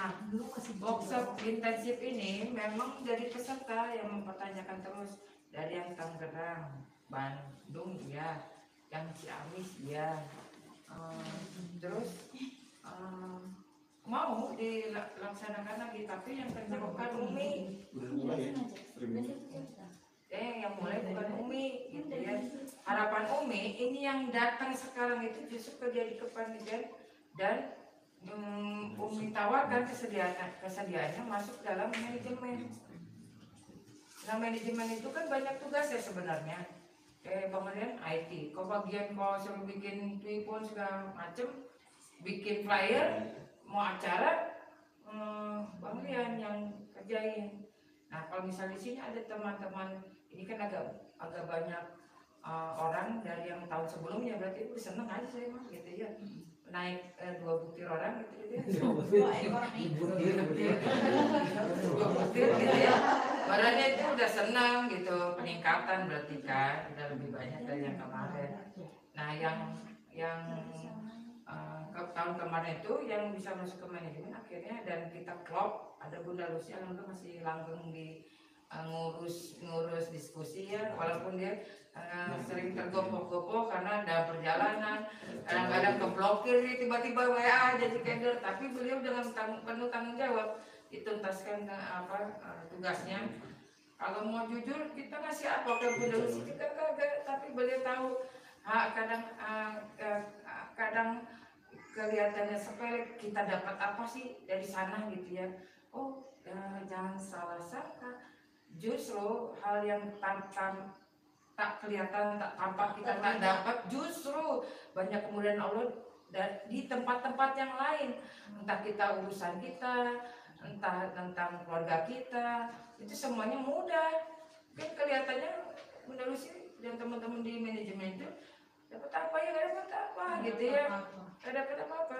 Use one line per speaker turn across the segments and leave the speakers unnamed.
Nah, workshop intensif ini memang dari peserta yang mempertanyakan terus, dari yang Tangerang, Bandung, ya, yang Ciamis, ya, terus mau dilaksanakan lagi, tapi yang kerja bukan Umi, yang mulai bukan Umi, gitu ya. Harapan Umi ini yang datang sekarang itu justru jadi kepanitiaan dan Umi tawarkan kesediaannya masuk dalam manajemen. Nah, manajemen itu kan banyak tugas ya sebenarnya. Kemudian IT, kau bagian kau suruh bikin telepon segala macem, bikin flyer, mau acara, Bang Rian yang kerjain. Nah, kalau misalnya di sini ada teman-teman, ini kan agak banyak orang dari yang tahun sebelumnya, berarti itu seneng aja saya mah gitu ya. Naik 2 butir orang gitu ya. 2 butir gitu ya. Badannya itu udah senang gitu, peningkatan berarti kan udah lebih banyak dari yang kemarin. Nah, yang ke tahun kemarin itu yang bisa masuk ke manajemen akhirnya, dan kita klop, ada Bunda Lucy yang masih langgeng di ngurus diskusi ya, walaupun dia sering tergopoh-gopoh karena ada perjalanan, kadang-kadang keblokir nih, tiba-tiba WA jadi keder, tapi beliau dengan penuh tanggung jawab dituntaskan tugasnya. Kalau mau jujur kita ngasih apa ke Bunda Lucy kita kagak, tapi beliau tahu kadang kelihatannya sepele, kita dapat apa sih dari sana gitu ya. Jangan salah sangka, justru hal yang tak kelihatan, tak tampak, kita tak dapat, justru banyak kemudian Allah di tempat-tempat yang lain. Entah kita urusan kita, entah tentang keluarga kita, itu semuanya mudah. Kan kelihatannya Bunda Lucy dan teman-teman di manajemen itu dapat apa ya, nggak dapat apa gitu ya, nggak dapat apa-apa,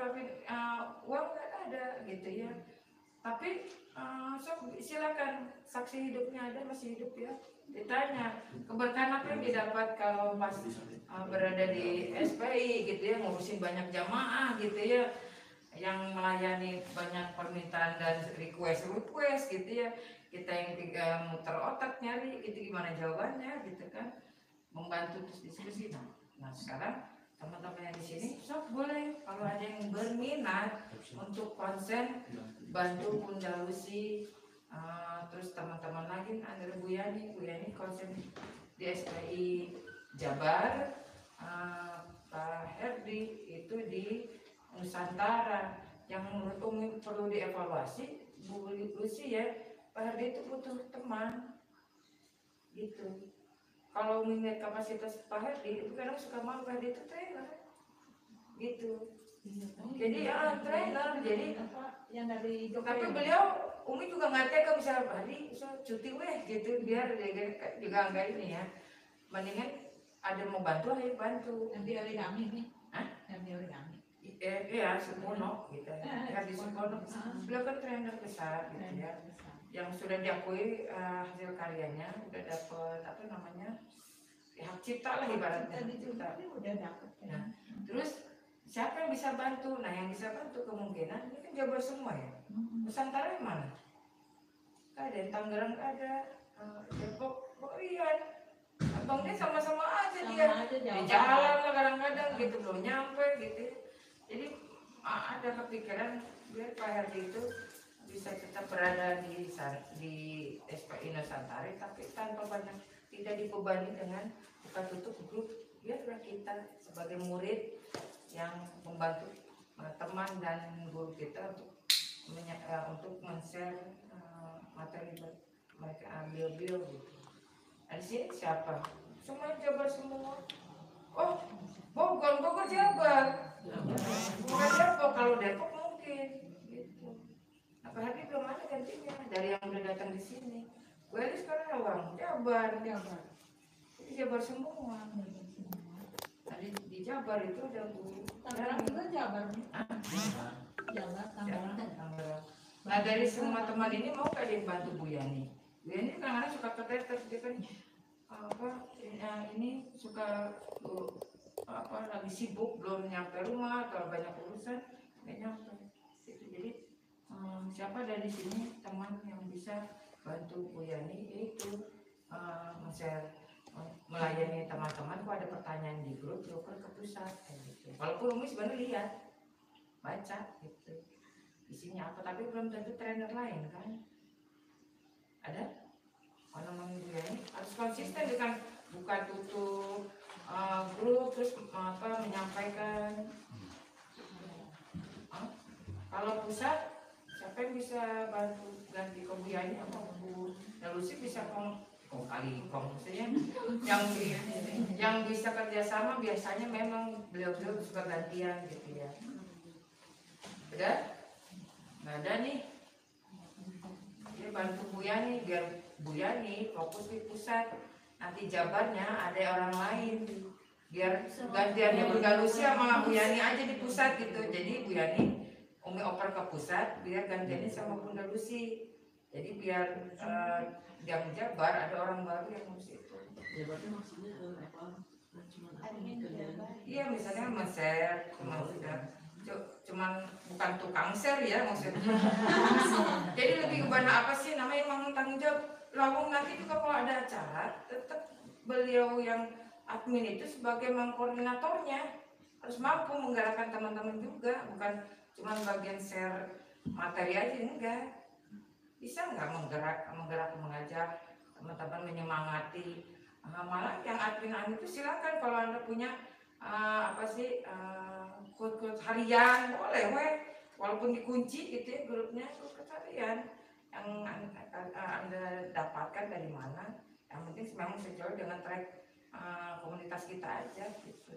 uang nggak ada gitu ya. Tapi silakan, saksi hidupnya ada, masih hidup ya, ditanya keberkahan apa yang didapat kalau pas berada di SPI gitu ya, ngurusin banyak jamaah gitu ya, yang melayani banyak permintaan dan request gitu ya, kita yang muter otak nyari gitu gimana jawabannya gitu kan, membantu terus diskusi. Nah sekarang teman-teman yang di sini sok boleh kalau ada yang berminat untuk konsen bantu Bunda Lucy, terus teman-teman lagi ada Bu Yani konsen di SPI Jabar, Pak Herdi itu di Nusantara. Yang menurut Umi perlu dievaluasi Bu Lucy ya, Pak Herdi itu butuh teman gitu. Kalau melihat kapasitas Pak Herdi itu kadang suka malu, Pak Herdi itu trainer gitu. Jadi trainer, jadi
yang dari
tapi beliau Umi juga nggak tega misalnya Pak Herdi cuti weh gitu, biar dia juga nggak ini ya, mendingan ada mau bantu ayo bantu.
Yang di origami nih? Yang di origami?
Iya, Supono gitu ya, di Supono beliau kan trainer besar gitu ya, yang sudah diakui hasil karyanya, udah dapet apa namanya hak cipta lah ibaratnya, hak cipta.
Udah dapet ya.
Nah, terus siapa yang bisa bantu? Nah yang bisa bantu kemungkinan ini kan Jabar semua ya. Nusantara yang mana? Gak ada, Tangerang gak ada, Depok, iya. Abangnya sama-sama aja dia, di jalan lah kadang-kadang gitu, belum nyampe gitu. Jadi ada kepikiran biar Pak Herdi itu bisa tetap berada di SPI Nusantara, tapi tanpa banyak, tidak dibebani dengan buka tutup grup. Biarlah kita sebagai murid yang membantu teman dan guru kita untuk men-share materi mereka ambil gitu. Nah, di sini siapa? Semua Jabar semua. Oh, Bogor Jabar. Bukan Depok, kalau Depok mungkin gitu. Apa Hadi belum ada gantinya dari yang udah datang di sini. Gue sekarang orang Jabar. Jadi Jabar semua. Tadi di Jabar itu ada Bu.
Tangerang juga Jabar nih. Jabar, Tangerang.
Nah dari semua teman ini mau gak dia bantu Bu Yani? Bu Yani kadang-kadang suka keteter, dia kan ini suka lagi sibuk belum nyampe rumah atau banyak urusan nggak nyampe. Jadi siapa dari sini teman yang bisa bantu Bu Yani itu share melayani teman-teman kalau ada pertanyaan di grup dioper ke pusat gitu. Walaupun Umi sebenarnya lihat baca gitu isinya apa, tapi belum tentu trainer lain kan ada. Kalau memang Bu Yani harus konsisten dengan buka tutup grup terus menyampaikan. Kalau pusat siapa yang bisa bantu ganti ke Bu Yani apa Bu Dalusi bisa maksudnya yang bisa kerjasama biasanya memang beliau-beliau suka gantian gitu ya. Udah? Nggak ada nih. Dia bantu Bu Yani biar Bu Yani fokus di pusat. Nanti jabarnya ada orang lain. Biar gantiannya Bu Dalusi sama Bu Yani aja di pusat gitu. Jadi Bu Yani Umi oper ke pusat biar gantiannya sama Bu Dalusi. Jadi biar yang jabar ada orang baru yang ngurus itu.
Jabarnya maksudnya
Iya misalnya men-share, cuman bukan tukang share ya maksudnya. Jadi lebih kepada apa sih namanya emang tanggung jawab. Lawang nanti juga kalau ada acara tetap beliau yang admin itu sebagai koordinatornya harus mampu menggerakkan teman-teman juga, bukan cuma bagian share materi aja, enggak. Bisa nggak menggerak mengajak teman-teman menyemangati, malah yang admin itu silakan kalau anda punya quote harian boleh walaupun dikunci gitu ya grupnya, quote harian yang anda dapatkan dari mana, yang penting memang sesuai dengan track komunitas kita aja gitu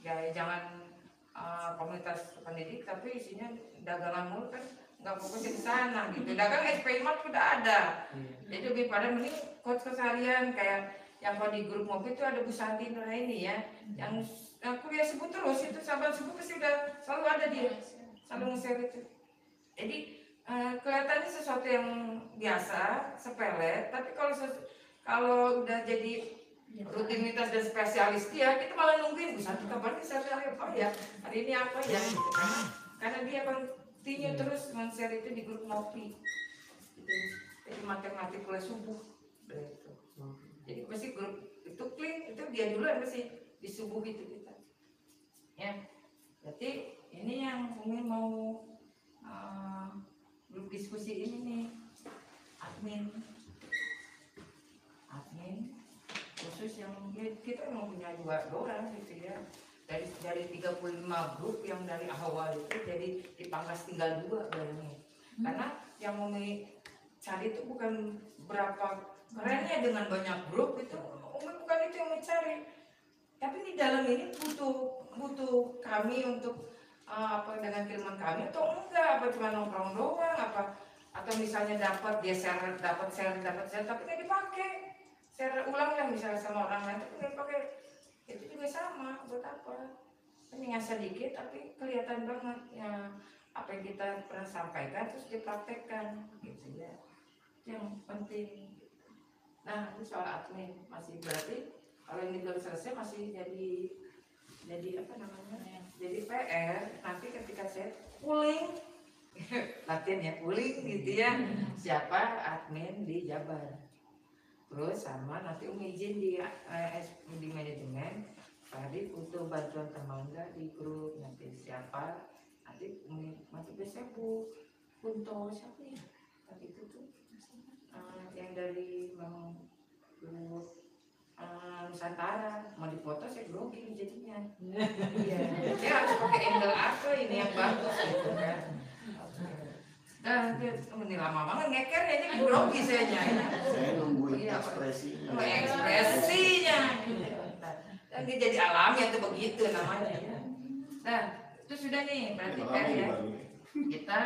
ya. Jangan komunitas pendidik tapi isinya dagangan mulu kan nggak fokus di sana gitu. Dagang SPI Mart sudah ada. Jadi lebih pada mending coach keseharian kayak yang kalau di grup mobil itu ada Bu Santi ini ya, yang aku ya sebut terus itu, sahabat sebut pasti udah selalu ada dia, selalu nge-share itu. Jadi kelihatannya sesuatu yang biasa, sepele, tapi kalau udah jadi rutinitas dan spesialis dia, kita malah nungguin Bu Santi kapan bisa share apa ya, hari ini apa ya, gitu kan? Karena dia continunya terus men-share itu di grup ngopi gitu. Jadi matematik mulai subuh gitu. Jadi pasti grup itu clean, itu dia dulu yang mesti di subuh itu kita ya. Berarti ini yang Umi mau grup diskusi ini nih, admin khusus yang kita mau punya dua orang gitu ya. Dari 35 grup yang dari awal itu jadi dipangkas tinggal 2 bayangin. Karena yang Umi cari itu bukan berapa kerennya dengan banyak grup, itu Umi bukan itu yang mencari. Tapi di dalam ini butuh kami untuk dengan kiriman kami atau enggak, apa cuma nongkrong doang, apa atau misalnya dapat dia dapat share tapi nggak dipakai, share ulang yang misalnya sama orang lain tapi nggak dipakai, itu juga sama. Buat apa? Ini ngasih dikit tapi kelihatan banget ya apa yang kita pernah sampaikan terus dipraktekkan gitu ya, yang penting. Nah itu soal admin masih, berarti kalau ini belum selesai masih jadi apa namanya, jadi PR. Nanti ketika saya pooling latihan ya, pooling gitu ya, siapa admin di Jabar, terus sama nanti izin di manajemen tadi butuh bantuan tenaga di grup, nanti siapa nanti biasanya Bu Kunto siapa ya tadi itu tuh yang dari Nusantara mau difoto saya grogi jadinya. Iya, saya harus pakai angle apa ini yang bagus gitu kan. Dan ini lama banget ngeker ya, jadi grogi saya
nungguin ekspresinya.
Ekspresinya. Dan dia jadi alami atau begitu namanya ya. Nah, itu sudah nih berarti kan ya. Kita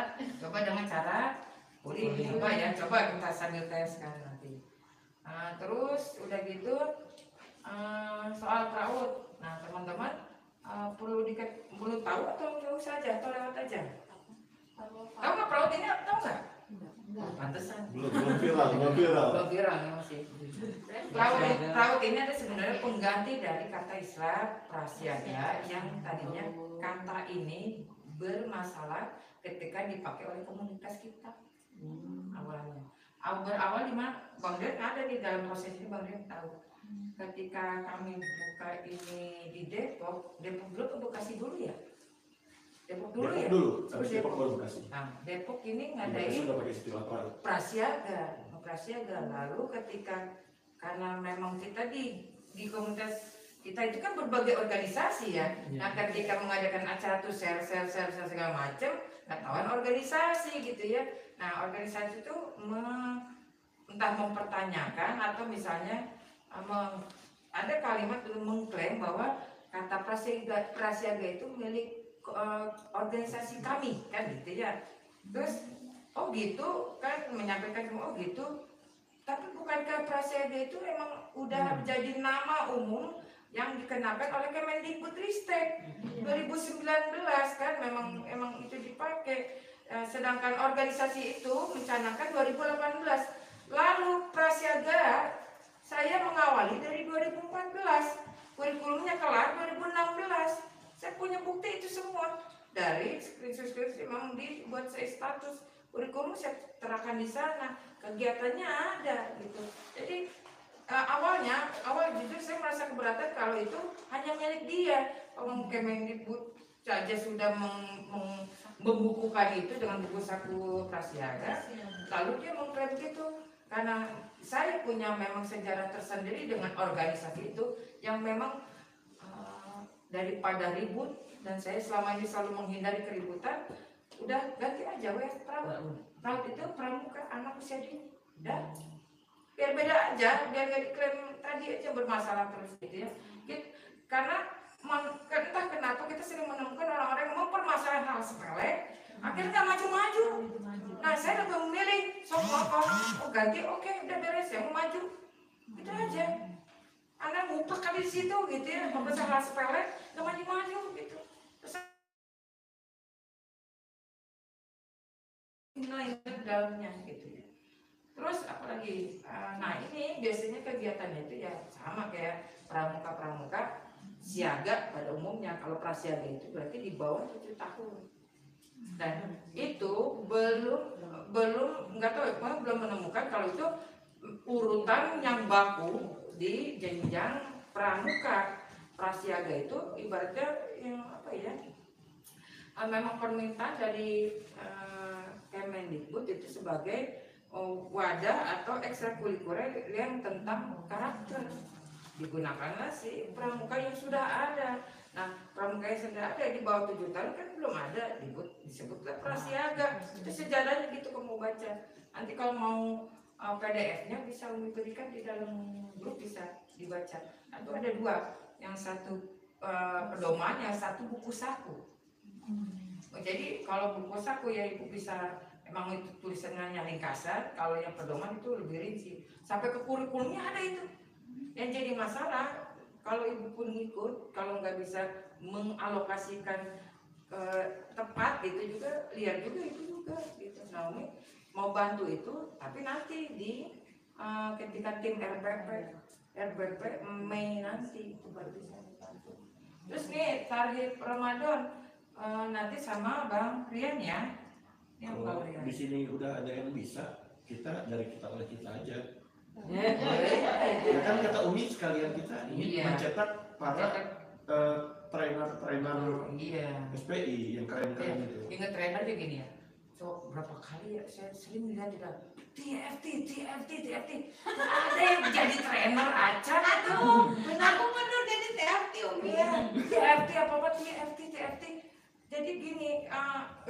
coba dengan cara coba ya, coba kita sambil tes kan nanti. Terus udah gitu soal PRAUD. Nah, teman-teman perlu tahu atau nggak usah aja atau lewat aja? Tahu nggak PRAUD ini? Tahu nggak? Pantesan.
Belum viral
ya masih. PRAUD ini ada sebenarnya pengganti dari kata Islam prasiaga yang tadinya kata ini bermasalah ketika dipakai oleh komunitas kita awalnya. Berawal di mana? Bang Rian ada di dalam proses ini, Bang Rian tahu. Ketika kami buka ini di Depok dulu ke Bekasi dulu ya? Depok dulu ya?
Habis Depok baru Bekasi.
Nah, Depok ini ngadain prasiaga. Lalu ketika karena memang kita di komunitas kita itu kan berbagai organisasi ya. Nah, ketika mengadakan acara tuh share segala macam, ketahuan organisasi gitu ya. Nah, organisasi itu entah mempertanyakan atau misalnya ada kalimat untuk mengklaim bahwa kata prasiaga itu milik organisasi kami kan gitu ya. Terus oh gitu kan menyampaikan oh gitu. Tapi bukankah prasiaga itu memang udah jadi nama umum yang dikenakan oleh Kemendikbudristek 2019 kan memang itu dipakai. Sedangkan organisasi itu mencanangkan 2018. Lalu prasiaga saya mengawali dari 2014, kurikulumnya kelar 2016. Saya punya bukti itu semua dari screenshot memang dibuat saya status kurikulum saya terapkan di sana, kegiatannya ada gitu. Jadi awal jujur saya merasa keberatan kalau itu hanya milik dia. Kemendikbud saja sudah membukukan itu dengan buku saku prasiaga, lalu dia mengklaim gitu. Karena saya punya memang sejarah tersendiri dengan organisasi itu yang memang daripada ribut dan saya selama ini selalu menghindari keributan, udah ganti aja PRAUD itu pramuka anak usia dini, udah biar beda aja, biar gak diklaim tadi aja bermasalah terus gitu ya. Karena entah kenapa kita sering menemukan orang-orang yang mempermasalahkan hal sepele, akhirnya gak maju-maju. Nah saya lebih memilih ganti, oke, udah beres, saya mau maju, itu aja. Anda ngumpet kali di situ gitu ya, membesar hal sepele, gak maju-maju gitu. Terus nilai dalamnya gitu ya. Terus apalagi, nah ini biasanya kegiatannya itu ya sama kayak pramuka siaga pada umumnya. Kalau prasiaga itu berarti di bawah 7 tahun. Dan itu belum nggak tahu, belum menemukan kalau itu urutan yang baku di jenjang pramuka. Prasiaga itu ibaratnya yang apa ya? Memang permintaan dari Kemendikbud itu sebagai wadah atau ekstrakurikuler yang tentang karakter. Digunakanlah si pramuka yang sudah ada. Nah, pramuka yang sudah ada di bawah 7 tahun kan belum ada, disebutlah prasiaga. Itu sejarahnya gitu kamu baca. Nanti kalau mau PDF-nya bisa diberikan di dalam grup, bisa dibaca. Itu ada 2, yang satu pedoman, yang satu buku saku. Jadi kalau buku saku ya ibu bisa, emang itu tulisannya ringkasan. Kalau yang pedoman itu lebih rinci, sampai ke kurikulumnya ada itu. Yang jadi masalah kalau ibu pun ngikut, kalau nggak bisa mengalokasikan tepat itu juga liar juga itu juga gitu. Naomi mau bantu itu, tapi nanti di ketika tim RBP Mei nanti itu baru bisa dibantu. Terus nih tarhib Ramadan nanti sama Bang Rian ya. Yang
kalau di sini udah ada yang bisa, kita dari kita oleh kita aja. Ya kan kata Umi sekalian kita ingin mencetak para trainer SPI yang keren-keren itu.
Ingat trainer juga gini ya. So berapa kali ya saya sering lihat di dalam TFT. Ada yang jadi trainer aja tuh.
Aku mundur jadi TFT Umi.
TFT apa TFT. Jadi gini,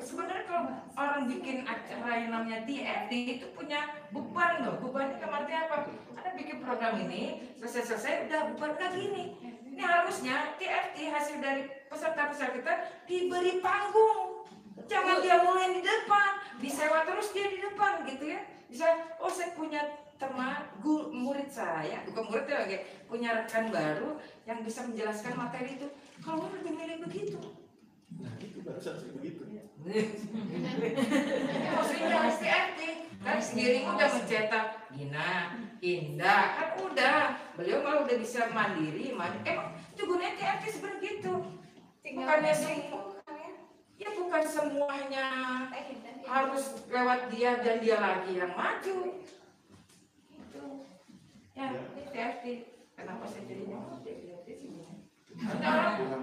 sebenarnya kalau orang bikin acara yang namanya TFT itu punya beban loh. Bebannya kemana apa? Ada bikin program ini, selesai udah beban kayak gini. Ini harusnya TFT hasil dari peserta-peserta kita diberi panggung. Jangan dia mulai di depan, disewa terus dia di depan gitu ya. Bisa, oh saya punya teman, murid saya, bukan murid ya lagi, punya rekan baru yang bisa menjelaskan materi itu. Kalau lebih milih begitu.
Nah itu barusan sih begitu.
Maksudnya harus TFT kan sendiri udah mencetak Gina, Indah kan udah, beliau malah udah bisa mandiri. Emang itu gunanya TFT seperti gitu. Bukannya Ya bukan semuanya harus lewat dia dan dia lagi yang maju. Itu. Ya, ini TFT. Kenapa saya jadi nyamuk TFT segini?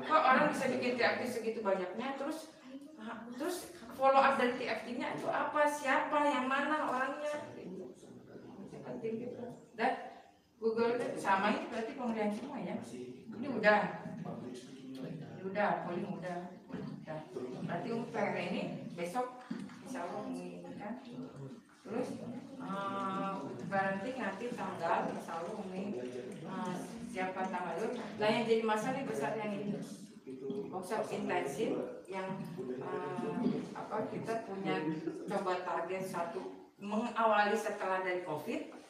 Kok orang bisa bikin TFT segitu banyaknya, terus follow up dari TFT-nya itu apa, siapa, yang mana orangnya? Penting gitu. Dan Google sama ini berarti pemberian semua ya. Ini udah, polling udah. Berarti PR ini besok insya Allah kan. Terus berarti nanti tanggal insya Allah siapa tanggal itu. Nah yang jadi masalah besar yang ini workshop intensif yang kita punya coba target satu mengawali setelah dari COVID.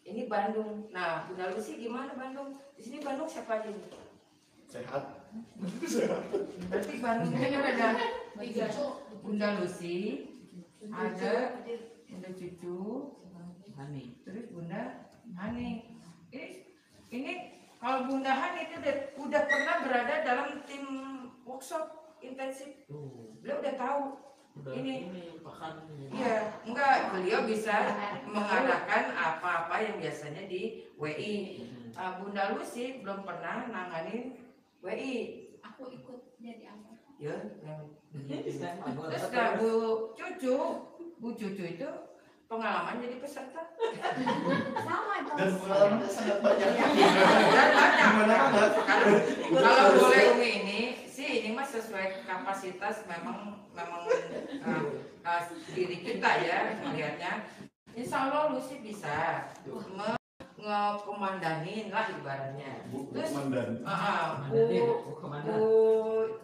Ini Bandung. Nah, Bunda Lucy gimana Bandung? Di sini Bandung siapa aja nih?
Sehat.
Berarti Bandungnya ada 3 Bunda Lucy, ada Bunda Cucu, terus Bunda Hani. Ini kalau Bunda Hani itu udah pernah berada dalam tim workshop intensif. Beliau udah tahu. Ini ya enggak, beliau bisa mengarahkan apa-apa yang biasanya di WI. Bunda Lucy belum pernah nanganin WI.
Aku ikut jadi apa?
Ya, terus Bu Cucu itu pengalaman jadi peserta.
Sama dong.
Dan pengalamannya sangat banyak.
Dan banyak.
Gimana?
Kalau boleh Umi ini mah sesuai kapasitas memang diri kita ya melihatnya. Insya Allah Lucy bisa ngekomandanin lah ibaratnya. Terus Bu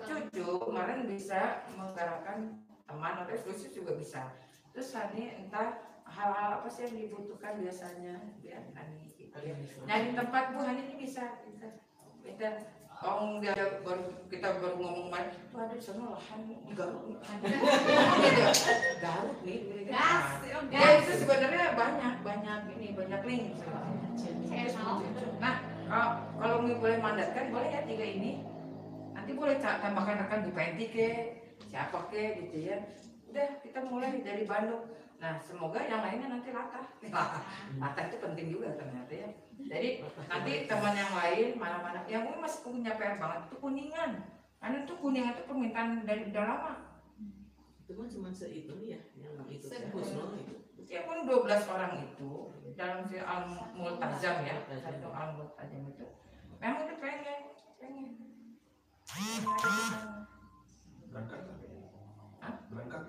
Cucu kemarin bisa menggerakkan teman, terus Lucy juga bisa. Terus Hani entah hal-hal apa sih yang dibutuhkan biasanya biar Hani gitu ya. Nyari tempat Bu Hani ini bisa kita kita baru ngomong kemarin, tuh ada di sana lahan Garut nih. Ya itu sebenarnya banyak link. Nah kalau boleh mandatkan boleh ya 3 ini. Nanti boleh tambahkan rekan di PNT ke siapa ke gitu ya. Udah kita mulai dari Bandung. Nah semoga yang lainnya nanti latah itu penting juga ternyata ya. Jadi nanti teman yang lain mana-mana yang gue masih punya PR banget itu Kuningan. Karena itu Kuningan itu permintaan dari udah lama.
Itu kan cuma itu ya yang itu Kusno itu.
Ya pun 12 orang itu dalam si Al-Multazam ya, satu Al-Multazam itu memang itu pengen.
Berangkat.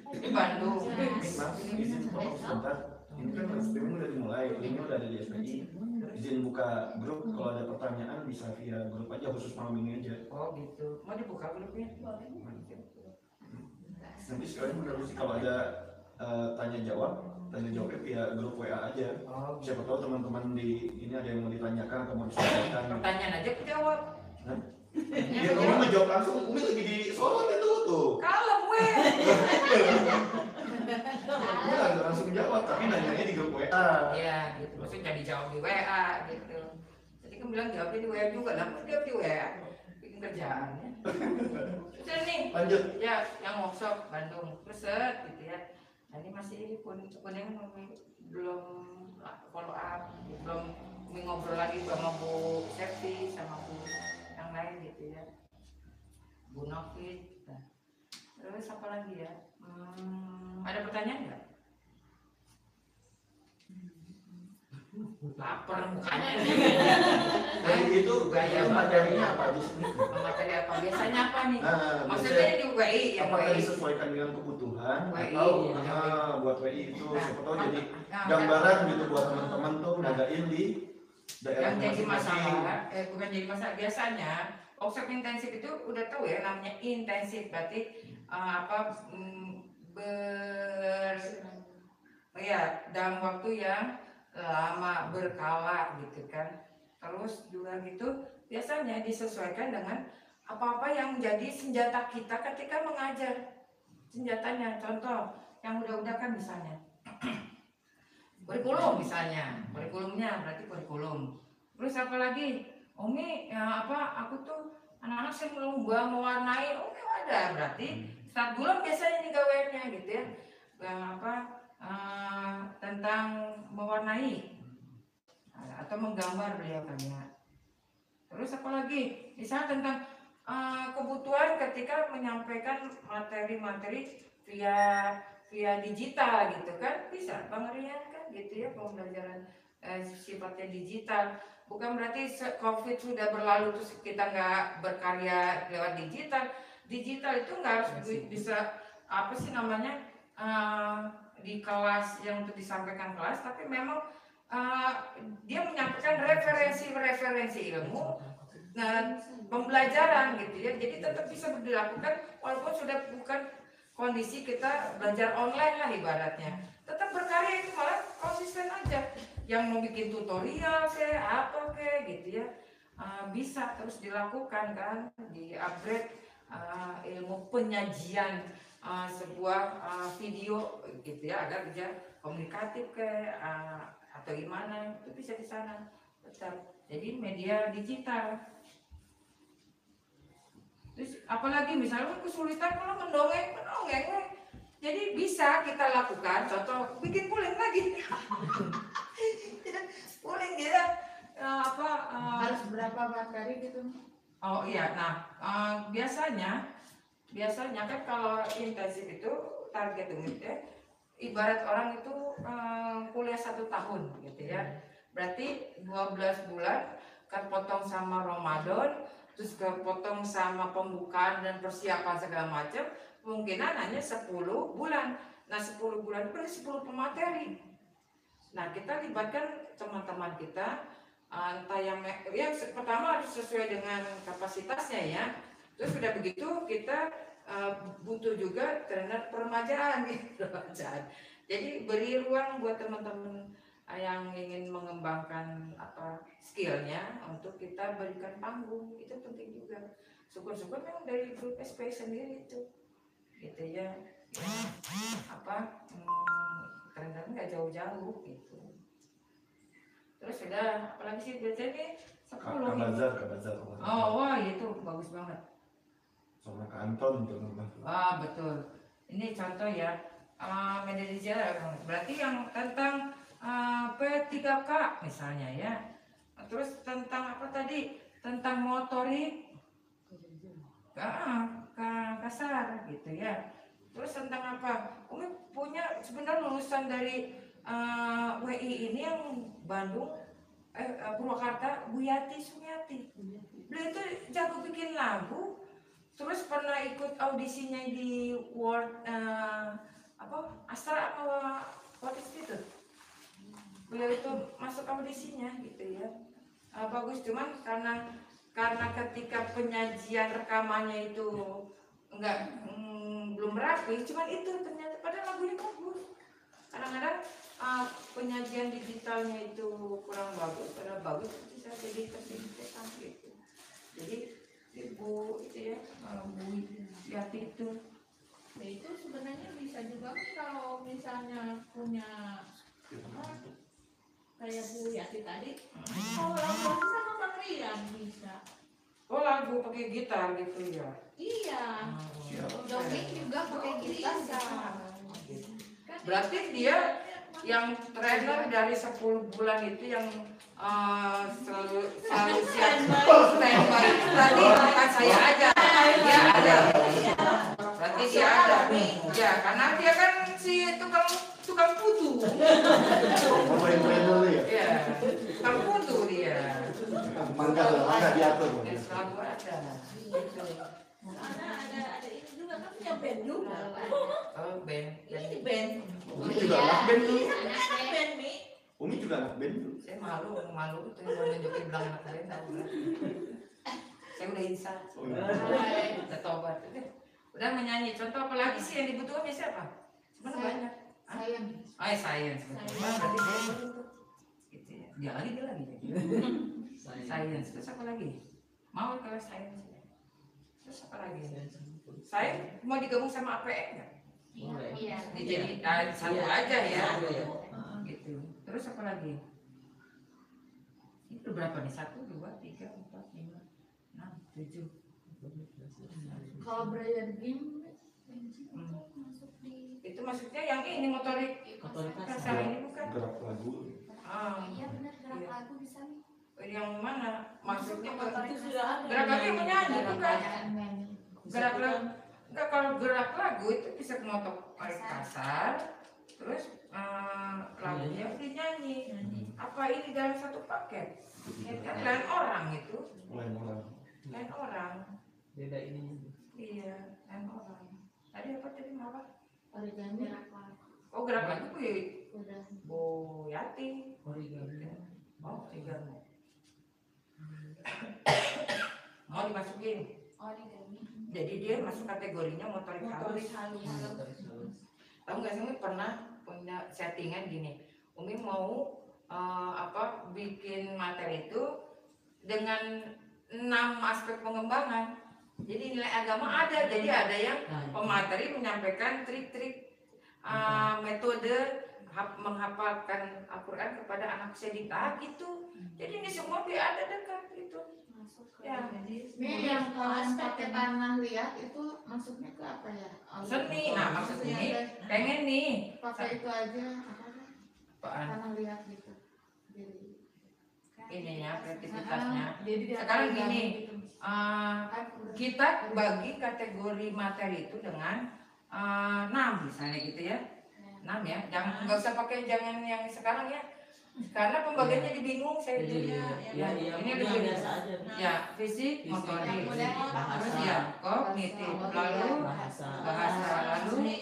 Di Bandung.
Izin potong sebentar. Ini kan SPM udah dimulai, linknya udah ada di SPI. Izin buka grup, kalau ada pertanyaan bisa via grup aja, khusus malam ini aja.
Oh gitu, mau dibuka grupnya?
Nanti sekalian udah sih kalau ada tanya jawabnya via grup WA aja. Siapa tahu teman-teman di ini ada yang mau ditanyakan atau mau disampaikan.
Pertanyaan aja jawab.
Iya, Umi mau jawab langsung. Umi lagi di Solo itu tuh.
Kalem weh.
Umi langsung jawab, tapi nanyanya di grup WA.
Iya, gitu. Maksudnya dijawab di WA gitu. Jadi kan bilang jawabnya di WA juga, namun dia di WA bikin kerjaannya. Terus nih,
lanjut.
Ya, yang workshop Bandung, terus gitu ya. Nah, ini masih kuning belum follow up, belum ngobrol lagi sama Bu Septi sama Bu yang lain gitu ya. Bu Novit. Nah. Terus apa lagi ya? Ada pertanyaan nggak? Lapar mukanya.
Dari itu gaya materinya apa di sini?
Materi apa? Biasanya apa nih?
Maksudnya
di WI yang
apakah
WI
disesuaikan dengan kebutuhan
WI,
atau buat WI itu siapa tahu jadi gambaran gitu buat teman-teman tuh ngadain di daerah
yang jadi
masing-masing.
masalah, bukan jadi masalah biasanya workshop intensif itu udah tahu ya namanya intensif berarti dalam waktu yang lama berkala gitu kan. Terus juga gitu biasanya disesuaikan dengan apa-apa yang menjadi senjata kita ketika mengajar. Senjatanya contoh yang udah kan misalnya kurikulum misalnya, kurikulumnya berarti kurikulum. Terus apa lagi? Umi aku tuh anak-anak yang lomba mewarnai, oh ada berarti start bulan biasanya nih gaweannya gitu ya, tentang mewarnai atau menggambar beliau kan ya. Terus apalagi misalnya tentang kebutuhan ketika menyampaikan materi-materi via digital gitu kan, bisa Bang Rian kan gitu ya, pembelajaran sifatnya digital. Bukan berarti COVID sudah berlalu terus kita nggak berkarya lewat digital. Digital itu nggak harus bisa apa sih namanya di kelas yang untuk disampaikan kelas, tapi memang dia menyampaikan referensi ilmu dan pembelajaran gitu ya. Jadi tetap bisa dilakukan walaupun sudah bukan kondisi kita belajar online lah ibaratnya. Tetap berkarya itu malah konsisten aja. Yang mau bikin tutorial kayak apa kayak gitu ya, bisa terus dilakukan kan, di upgrade ilmu penyajian sebuah video gitu ya, agar bisa komunikatif kayak atau gimana, itu bisa di sana tetap. Jadi media digital. Terus apalagi misalnya kesulitan kalau mendongeng, jadi bisa kita lakukan. Contoh bikin puling lagi. Puling dia
harus berapa materi gitu?
Oh iya, nah biasanya kan kalau intensif itu target umumnya ibarat orang itu kuliah 1 tahun gitu ya. Berarti 12 bulan kepotong sama Ramadan, terus kepotong sama pembukaan dan persiapan segala macam, kemungkinan hanya 10 bulan. Nah 10 bulan itu berarti 10 pemateri. Nah kita libatkan teman-teman kita, entah yang pertama harus sesuai dengan kapasitasnya ya. Terus sudah begitu kita butuh juga trainer peremajaan gitu. Jadi beri ruang buat teman-teman yang ingin mengembangkan skillnya untuk kita berikan panggung, itu penting juga. Syukur-syukur memang dari grup SP sendiri itu gitu ya, kadang-kadang nggak jauh-jauh gitu. Terus sudah apalagi sih biasanya 10
Kabazar.
Oh wah itu bagus banget.
Sama kanton tuh.
Betul. Ini contoh ya, media digital berarti yang tentang P3K misalnya ya. Terus tentang apa tadi? Tentang motorik kasar gitu ya. Terus tentang apa? Umi punya sebenarnya lulusan dari WI ini yang Bandung, Purwakarta, Bu Yati Sumiati. Beliau itu jago bikin lagu. Terus pernah ikut audisinya di World Astra World Institute. Beliau itu masuk audisinya gitu ya. Bagus, cuman karena ketika penyajian rekamannya itu belum rapi, cuman itu ternyata padahal lagunya bagus. Kadang-kadang penyajian digitalnya itu kurang bagus, padahal bagus bisa jadi tersintetan gitu. Jadi Ibu itu ya, Bu Yati itu.
Ya itu sebenarnya bisa juga kan kalau misalnya punya kayak Bu Yati tadi, kalau lagu sama Bang Rian bisa.
Oh lagu pakai gitar gitu ya?
Iya. Dongeng juga pakai gitar sama.
Berarti dia yang trainer dari 10 bulan itu yang selalu siap standby tadi bukan saya aja, dia ada. Berarti dia ada, ya karena dia kan si tukang putu. Ya, tukang putu dia.
Mangga diatur.
Selalu ada.
Ada ini juga kan punya band juga.
Oh band.
Ini band.
Umi juga anak band dulu.
Band Mi.
Umi juga anak band dulu.
Saya malu itu mau nunjukin bilang anak band. Saya udah insaf. Udah tobat. Udah menyanyi. Contoh apa lagi sih yang dibutuhkan siapa? Sebenarnya banyak. Science. Berarti dia gitu ya. Dia lagi. Science. Terus apa lagi? Mau ke science. Terus apa lagi? Saya mau digabung sama APN nggak?
Iya.
Jadi satu aja ya. Gitu. Terus apa lagi? Itu berapa nih? 1, 2, 3, 4, 5, 6, 7.
Kalau Brian Kim
masuk di itu maksudnya yang ini motorik kasar ini bukan?
Gerak lagu.
Iya benar, gerak lagu bisa nih.
Yang mana? Maksudnya
itu sudah ada.
gerak lagu yang menyanyi bukan? Gerak
Bisa
lagu enggak, kalau gerak lagu itu bisa motorik kasar, terus lagunya dinyanyi. Apa ini dalam satu paket? Kan lain orang itu.
Lain orang.
Lain orang.
Beda ini.
Iya, lain orang. Tadi apa tadi apa?
origami.
Oh, gerak lagu Bu
Udah.
Bu Yati.
Origami.
Oh, tiga. Mau dimasukin.
Origami.
Jadi dia masuk kategorinya motorik halus. Tahu nggak sih, Umi pernah punya settingan gini. Umi mau bikin materi itu dengan 6 aspek pengembangan. Jadi nilai agama ada. Jadi ada yang pemateri menyampaikan trik-trik metode menghafalkan Al-Quran kepada anak sedikit gitu. Jadi ini semua dia ada dekat itu.
Masuk ke
Ya.
Ini yang kalau yang pakai tanah liat itu masuknya ke apa ya?
Seni. Nah, maksudnya pengen nih
pakai itu aja apa?
apaan?
Tanah liat gitu. Jadi
Ininya kreativitasnya.
Jadi dia
Sekarang
origami
gini,
gitu.
kita bagi kategori materi itu dengan 6 misalnya gitu ya. 6 ya. Jangan nggak usah pakai jangan yang sekarang ya. Karena pembagiannya dibingung saya itu.
Iya,
Ini
yang
lebih
biasa aja.
ya, fisik, motorik,
Bahasa.
terus ya kognitif, lalu bahasa, lalu seni,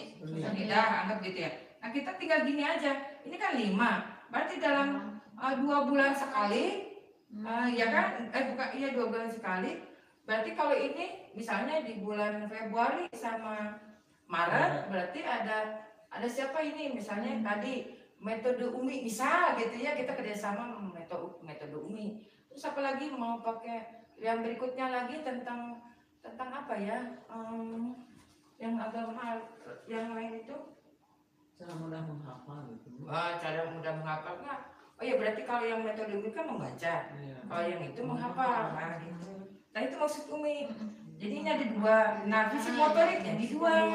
anggap gitu ya. Nah, kita tinggal gini aja. Ini kan 5. Berarti dalam 2 bulan sekali, ya kan? Bukan, iya 2 bulan sekali. Berarti kalau ini misalnya di bulan Februari sama Maret, berarti ada siapa ini? Misalnya tadi metode Umi misal gitu ya, kita kerjasama metode Umi. Terus apa lagi mau pakai yang berikutnya lagi tentang apa ya? Yang agama yang lain itu?
Cara mudah menghafal gitu.
Cara mudah menghafal nggak? Oh ya, berarti kalau yang metode Umi kan membaca, kalau yang itu menghafal, nah gitu. Nah itu maksud Umi. Jadinya ada 2. Nah, fisik motorik jadi 2.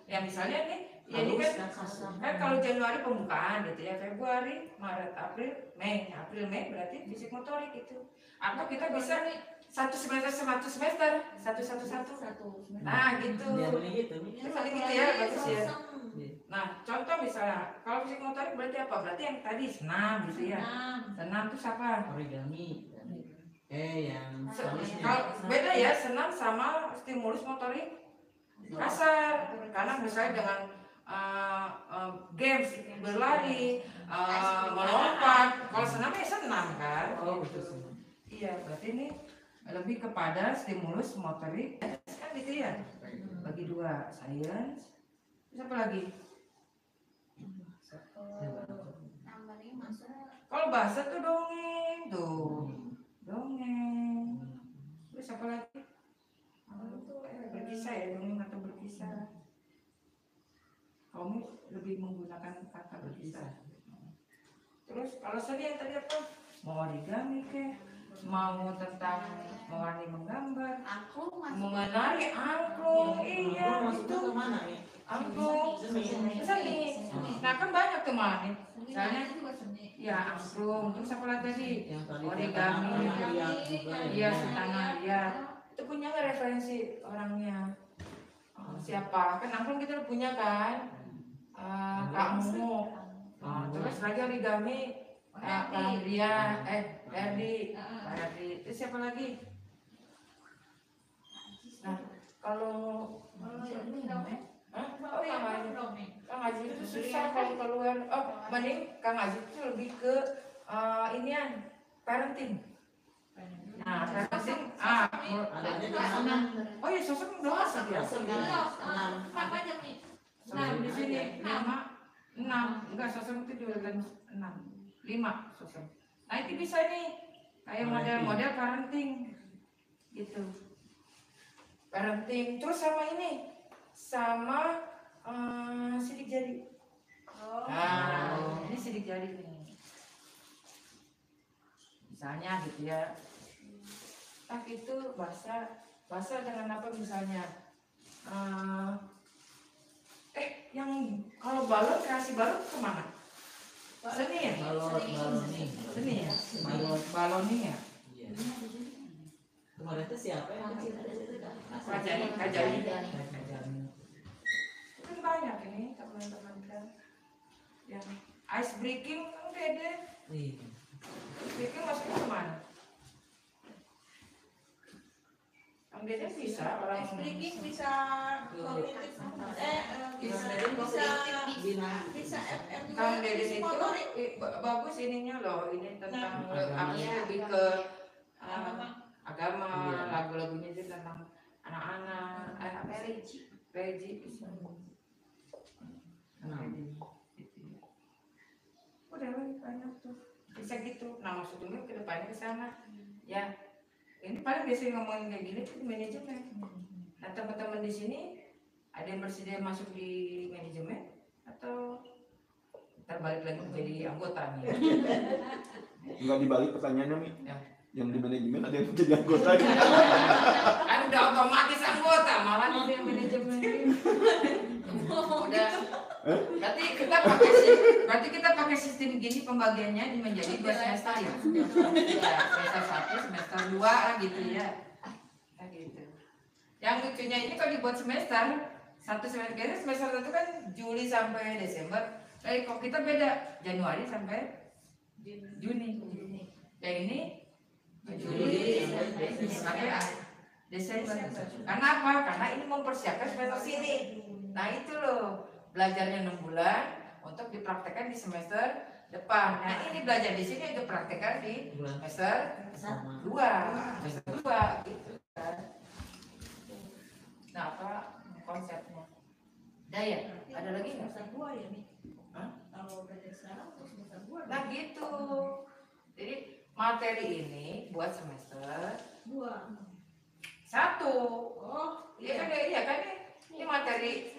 Ya misalnya nih, ya ini kan kalau Januari pembukaan gitu ya, Februari, Maret, April, Mei. April, Mei berarti fisik motorik itu. Atau kita bisa nih satu semester. Nah gitu. Misalnya gitu ya, bagus ya. Nah, contoh misalnya, kalau fisik motorik berarti apa? Berarti yang tadi senam gitu ya. Senam itu apa?
Origami. Yang
Kalau beda ya, senam sama stimulus motorik kasar. Karena misalnya dengan games, berlari, melompat. Kalau senam ya senam kan. Iya, berarti ini lebih kepada stimulus motorik kan gitu ya. Bagi 2, science. Terus apa lagi?
Namanya masuk.
Kalau bahasa tuh dongeng tuh. Dongeng. Terus apa lagi? Berkisah ya, dongeng atau berkisah. Kamu lebih menggunakan kata berkisah. Terus kalau seni yang tadi apa? Mau origami ke? Mau tentang mewarnai menggambar?
Angklung masuk.
Mengenai angklung, iya itu.
Kemana ya?
Angklung, seni. Nah kan banyak tuh malah nih. Misalnya, ya angklung. Terus apa lagi tadi? Origami. Iya, tanah liat. Itu punya nggak referensi orangnya? Siapa? Kan angklung kita udah punya kan? Kamu. Terus lagi origami. Dia, Erdi. Terus siapa lagi? Nah, kalau Kang Haji itu susah kalau keluar. Mending Kang Haji itu lebih ke inian parenting. Nah, parenting. Oh ya, sosok udah masuk ya. Sosok di sini 6. Enggak, sosok itu diurutan 6. 5 sosok. Nah, itu bisa nih kayak model-model parenting gitu. Parenting terus sama ini sama sidik jari. Nah, ini sidik jari nih. Misalnya gitu ya. Tak itu bahasa Puasa dengan apa misalnya? Yang kalau balon, kreasi balon kemana? Seni ya? Seni ya? Baloni ya?
Iya. Kemarin itu siapa yang cerita-cerita?
Kajani. Kan banyak ini teman-teman kan. Yang ice breaking kan beda.
Iya.
Ice breaking maksudnya kemana? Yang beda bisa orang
Speaking bisa kognitif, bisa FM juga.
Kang Deden
bisa
itu
motorik.
bagus ininya loh, ini tentang lebih ke agama,
Iya.
lagu-lagunya itu tentang anak-anak, Reji bisa. Udah banyak tuh, bisa gitu. Nah maksudnya ke depannya ke sana, ya. Ini paling biasanya ngomongin kayak gini tuh di manajemen. Nah teman-teman di sini ada yang bersedia masuk di manajemen atau terbalik lagi menjadi anggota nih?
Enggak dibalik pertanyaannya Mi.
Ya.
Yang di manajemen ada yang jadi anggota.
Kan udah otomatis anggota, malah di manajemen. Udah. Berarti kita pakai sistem gini pembagiannya menjadi 2 semester ya. Ya, semester 1, semester 2 lah gitu ya. Nah, gitu. Yang lucunya ini kalau dibuat semester, semester 1 kan Juli sampai Desember. Kok kita beda, Januari sampai Juni. Yang ini Juli sampai Desember. Karena apa? Karena ini mempersiapkan semester sini. Nah itu loh, belajarnya 6 bulan untuk dipraktekkan di semester depan. Nah ini belajar di sini untuk praktekkan di semester 2, semester 2 gitu kan. Nah apa konsepnya? Daya, ada lagi nggak?
Semester 2 ya nih.
Hah?
Kalau belajar sekarang untuk semester 2.
Nah gitu. Jadi materi ini buat semester
2.
1.
Oh,
Iya kan? Iya kan? Ini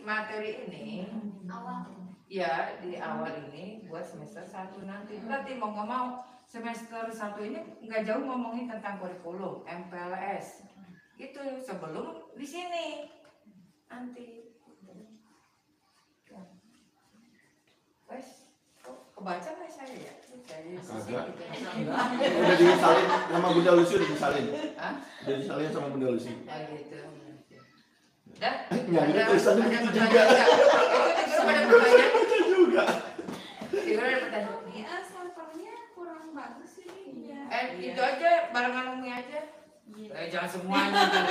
materi ini.
Awal.
Ya di awal ini buat semester 1 nanti. Berarti mau nggak mau semester 1 ini nggak jauh ngomongin tentang kurikulum MPLS. Itu sebelum di sini nanti. Wes, kebaca nggak saya ya?
Kagak. Udah disalin sama Bunda Lucy, udah disalin.
Hah?
Udah disalin sama Bunda Lucy.
Oh gitu. Dan
Ya,
ada
tulisannya
pertanyaan
begitu juga.
nggak? Itu pada pertanyaan.
Baca juga.
Itu ada pertanyaan.
ini sampelnya kurang bagus ini.
Itu aja barengan Umi aja. Jangan semuanya kan.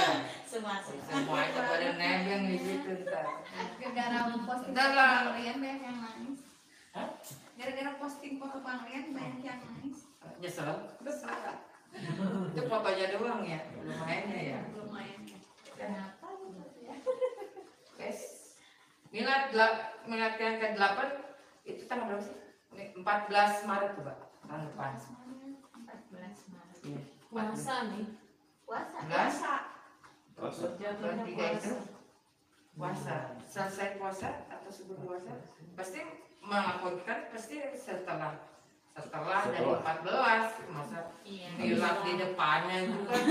Semuanya pada nebeng di situ ntar.
Gara-gara posting
Ntar
foto
lah.
pangrian banyak yang nangis.
Hah?
Gara-gara posting foto pangrian banyak yang nangis.
Nyesel? Itu fotonya doang ya, lumayannya ya.
Lumayan. Kenapa gitu ya?
Guys, milad yang ke-8 itu tanggal berapa sih? 14 Maret tuh, Pak. Tahun depan.
14 Maret.
Iya.
Puasa nih.
Puasa.
14.
Jatuhnya
23 itu
puasa.
puasa. Selesai puasa atau sebelum puasa pasti melakukan pasti setelah dari 14 masa
Iya.
milad di depannya itu kan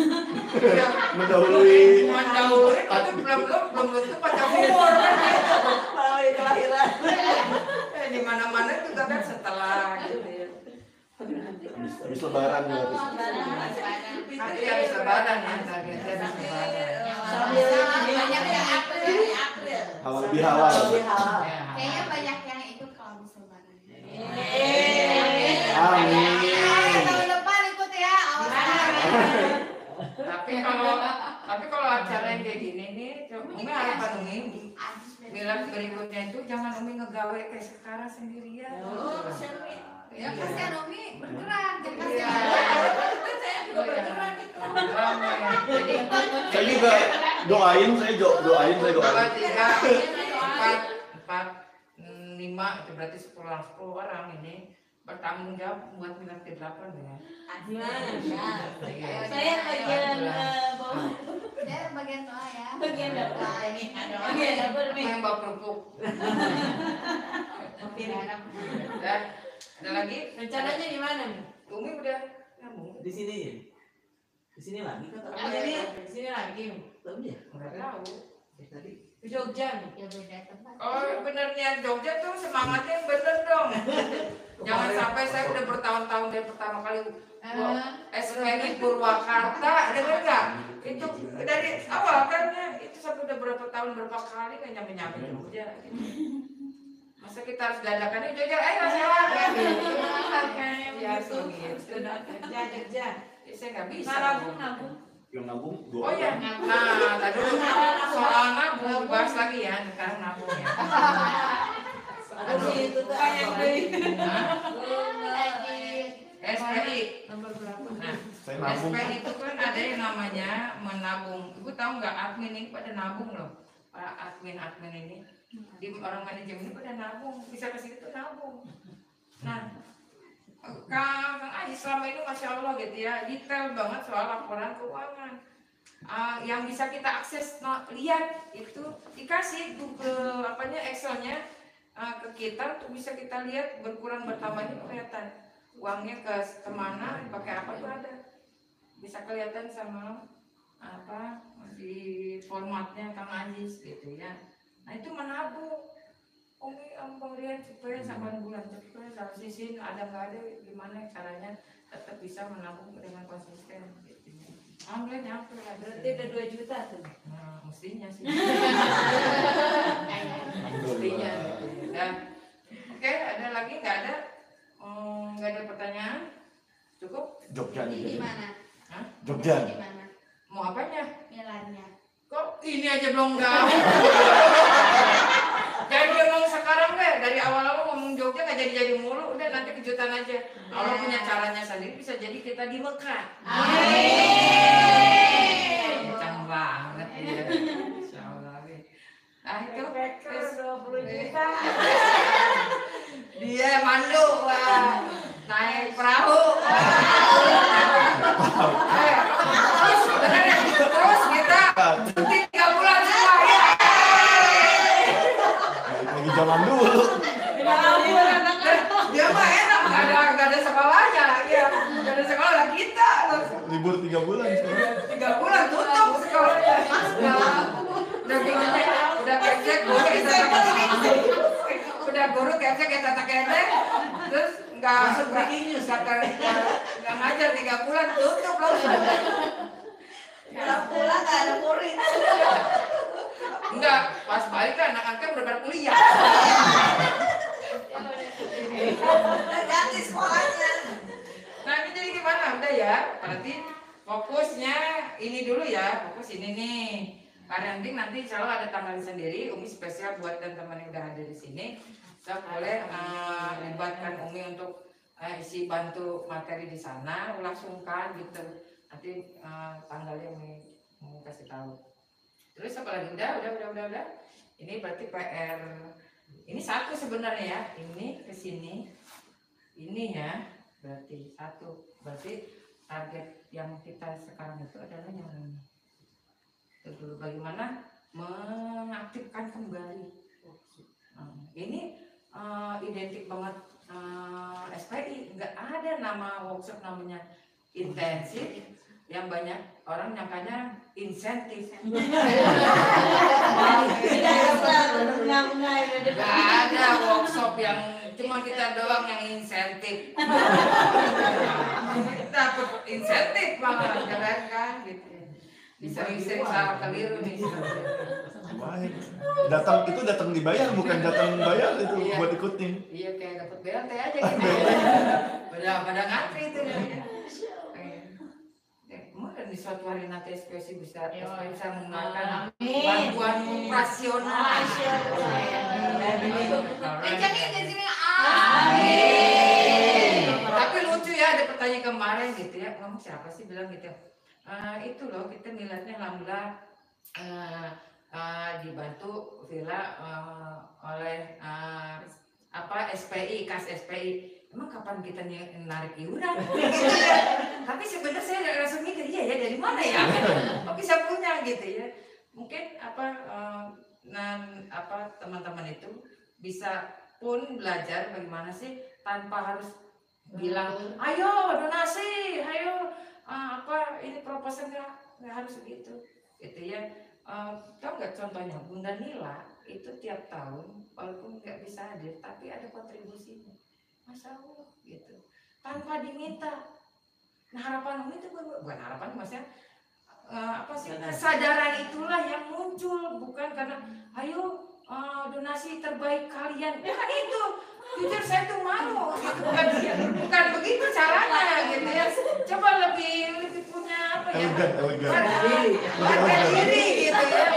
Mendahului.
itu belum tentu pada umur kan
Melalui kelahiran.
di mana-mana juga kan setelah gitu ya.
Habis lebaran ya.
Nanti habis lebaran ya, targetnya habis lebaran.
Sambil ini
Banyak yang April.
Halal lebih halal.
lebih halal.
Ya.
Kayaknya banyak yang ikut kalau habis lebaran.
Amin.
Tahun depan ikut ya.
Tapi kalau acara yang kayak gini nih, Umi harapan Umi milad berikutnya itu jangan Umi ngegawe kayak sekarang sendirian.
Oh, Sherwin.
Ya kasihan Umi bergerak. Jangan
Iya.
kasihan.
Saya juga bergerak itu.
Ramai. Jadi
Saya juga doain, saya doain.
2, 3, 4, 5 itu berarti 10 orang ini bertanggung jawab buat milad ke-8 ya.
Saya bagian bawah.
Dia bagian doa ya.
Bagian dapur.
Doa ini ada
Bagian dapur nih.
Yang bawa kerupuk. Dan ada lagi?
Rencananya di mana nih?
Umi udah nyambung.
Di sini ya? Di sini lagi kan?
Di sini lagi.
tahu ya?
Nggak tahu.
Tadi
Jogja nih.
Ya beda tempat.
Oh benernya Jogja tuh semangatnya yang bener dong. Jangan sampai saya udah bertahun-tahun dari pertama kali SPI Purwakarta, dengar nggak? Itu dari awal kan ya, itu sampai udah berapa tahun berapa kali kan nyampe Jogja. Gitu. Masa kita harus dadakan ini Jogja, ayo siapa ya? Ya gitu.
Jogja.
Saya nggak bisa.
Nabung.
Yang nabung
Oh ya, nah tadi dulu soal nabung bahas lagi ya, sekarang nabung ya.
Aduh, itu tuh yang beli.
SPI.
Nomor berapa?
Nah,
saya nabung.
SPI itu kan ada yang namanya menabung. Ibu tahu nggak admin ini pada nabung loh. Para admin ini di orang manajemen ini pada nabung, bisa ke situ nabung. Nah, Kang Aji selama ini masya Allah gitu ya, detail banget soal laporan keuangan. Yang bisa kita akses, lihat itu dikasih Google Excelnya ke kita untuk bisa kita lihat berkurang bertambahnya kelihatan. Uangnya kemana, pakai apa tuh ada, bisa kelihatan sama apa di formatnya Kang Ajis gitu ya. Nah itu menabung. Umi pemberian supaya 8 bulan supaya dalam sisi ada nggak ada gimana caranya tetap bisa menabung dengan konsisten gitu. Alhamdulillah nyampe lah.
Berarti udah 2 juta tuh.
Nah, mestinya sih. Mestinya. Gitu. Oke, ada lagi nggak ada? Nggak ada pertanyaan? Cukup?
Jogja
Di
nih.
mana?
Hah?
Jogja.
Di mana?
Mau apanya?
Milannya.
Kok ini aja belum tahu? Jadi ngomong sekarang deh, dari awal-awal ngomong Jogja nggak jadi mulu, udah nanti kejutan aja. Allah punya caranya sendiri, bisa jadi kita di Mekah. Kencang banget ya. Insya Allah. Nah itu
Terus 20 juta.
dia mandu, wah. Naik perahu. Terus kita 3 bulan semua ya.
Lagi zaman dulu.
Dia mah enak, nggak ada sekolahnya, ya nggak ada sekolah lah kita.
Libur 3 bulan sekarang.
3 bulan tutup sekolahnya. Udah kecek guru kita tak kecek, terus nggak ngajar 3 bulan tutup loh.
Pulang nggak ada murid.
Enggak, pas balik kan anak-anaknya udah kuliah.
Ganti sekolahnya.
Nah ini jadi gimana? Udah ya, berarti fokusnya ini dulu ya, fokus ini nih. Parenting nanti insya Allah ada tanggal sendiri, Umi spesial buat teman-teman yang udah ada di sini. Saya boleh libatkan Umi untuk isi bantu materi di sana, langsungkan gitu. Nanti tanggalnya Umi mau kasih tahu. Terus apa lagi? Udah. Ini berarti PR. Ini satu sebenarnya ya. Ini ke sini. Ini ya. Berarti satu. Berarti target yang kita sekarang itu adalah yang ini. Itu dulu bagaimana mengaktifkan kembali. Ini identik banget SPI. Enggak ada nama workshop namanya intensif. Yang banyak orang nyangkanya insentif. Gak ada workshop yang cuma kita doang yang insentif. Dapat insentif malah keren kan gitu. Sering-sering salah keliru nih.
Datang dibayar bukan datang bayar itu
Iya.
buat ikutin.
Iya kayak dapat BLT aja gitu. Pada ngantri itu ya. Mungkin di suatu hari nanti SPSI bisa menggunakan bantuan operasional.
Jadi di sini
Amin. Tapi lucu ya ada pertanyaan kemarin gitu ya, kamu siapa sih bilang gitu? Itu loh kita melihatnya alhamdulillah dibantu Villa oleh SPI, kas SPI. Emang kapan kita narik iuran? Tapi sebenarnya saya langsung mikir, iya ya dari mana ya? Kok bisa punya gitu ya? Mungkin teman-teman itu bisa pun belajar bagaimana sih tanpa harus bilang, ayo donasi, ayo ini proposal nggak harus begitu. gitu ya. Tahu nggak contohnya Bunda Nila itu tiap tahun walaupun nggak bisa hadir tapi ada kontribusinya, Masya Allah gitu, tanpa diminta. Nah harapan Umi itu bukan harapan, maksudnya apa sih, kesadaran itulah yang muncul, bukan karena ayo donasi terbaik kalian, ya kan itu jujur saya tuh malu gitu. bukan begitu caranya gitu ya. Coba lebih punya apa ya, harga diri gitu ya.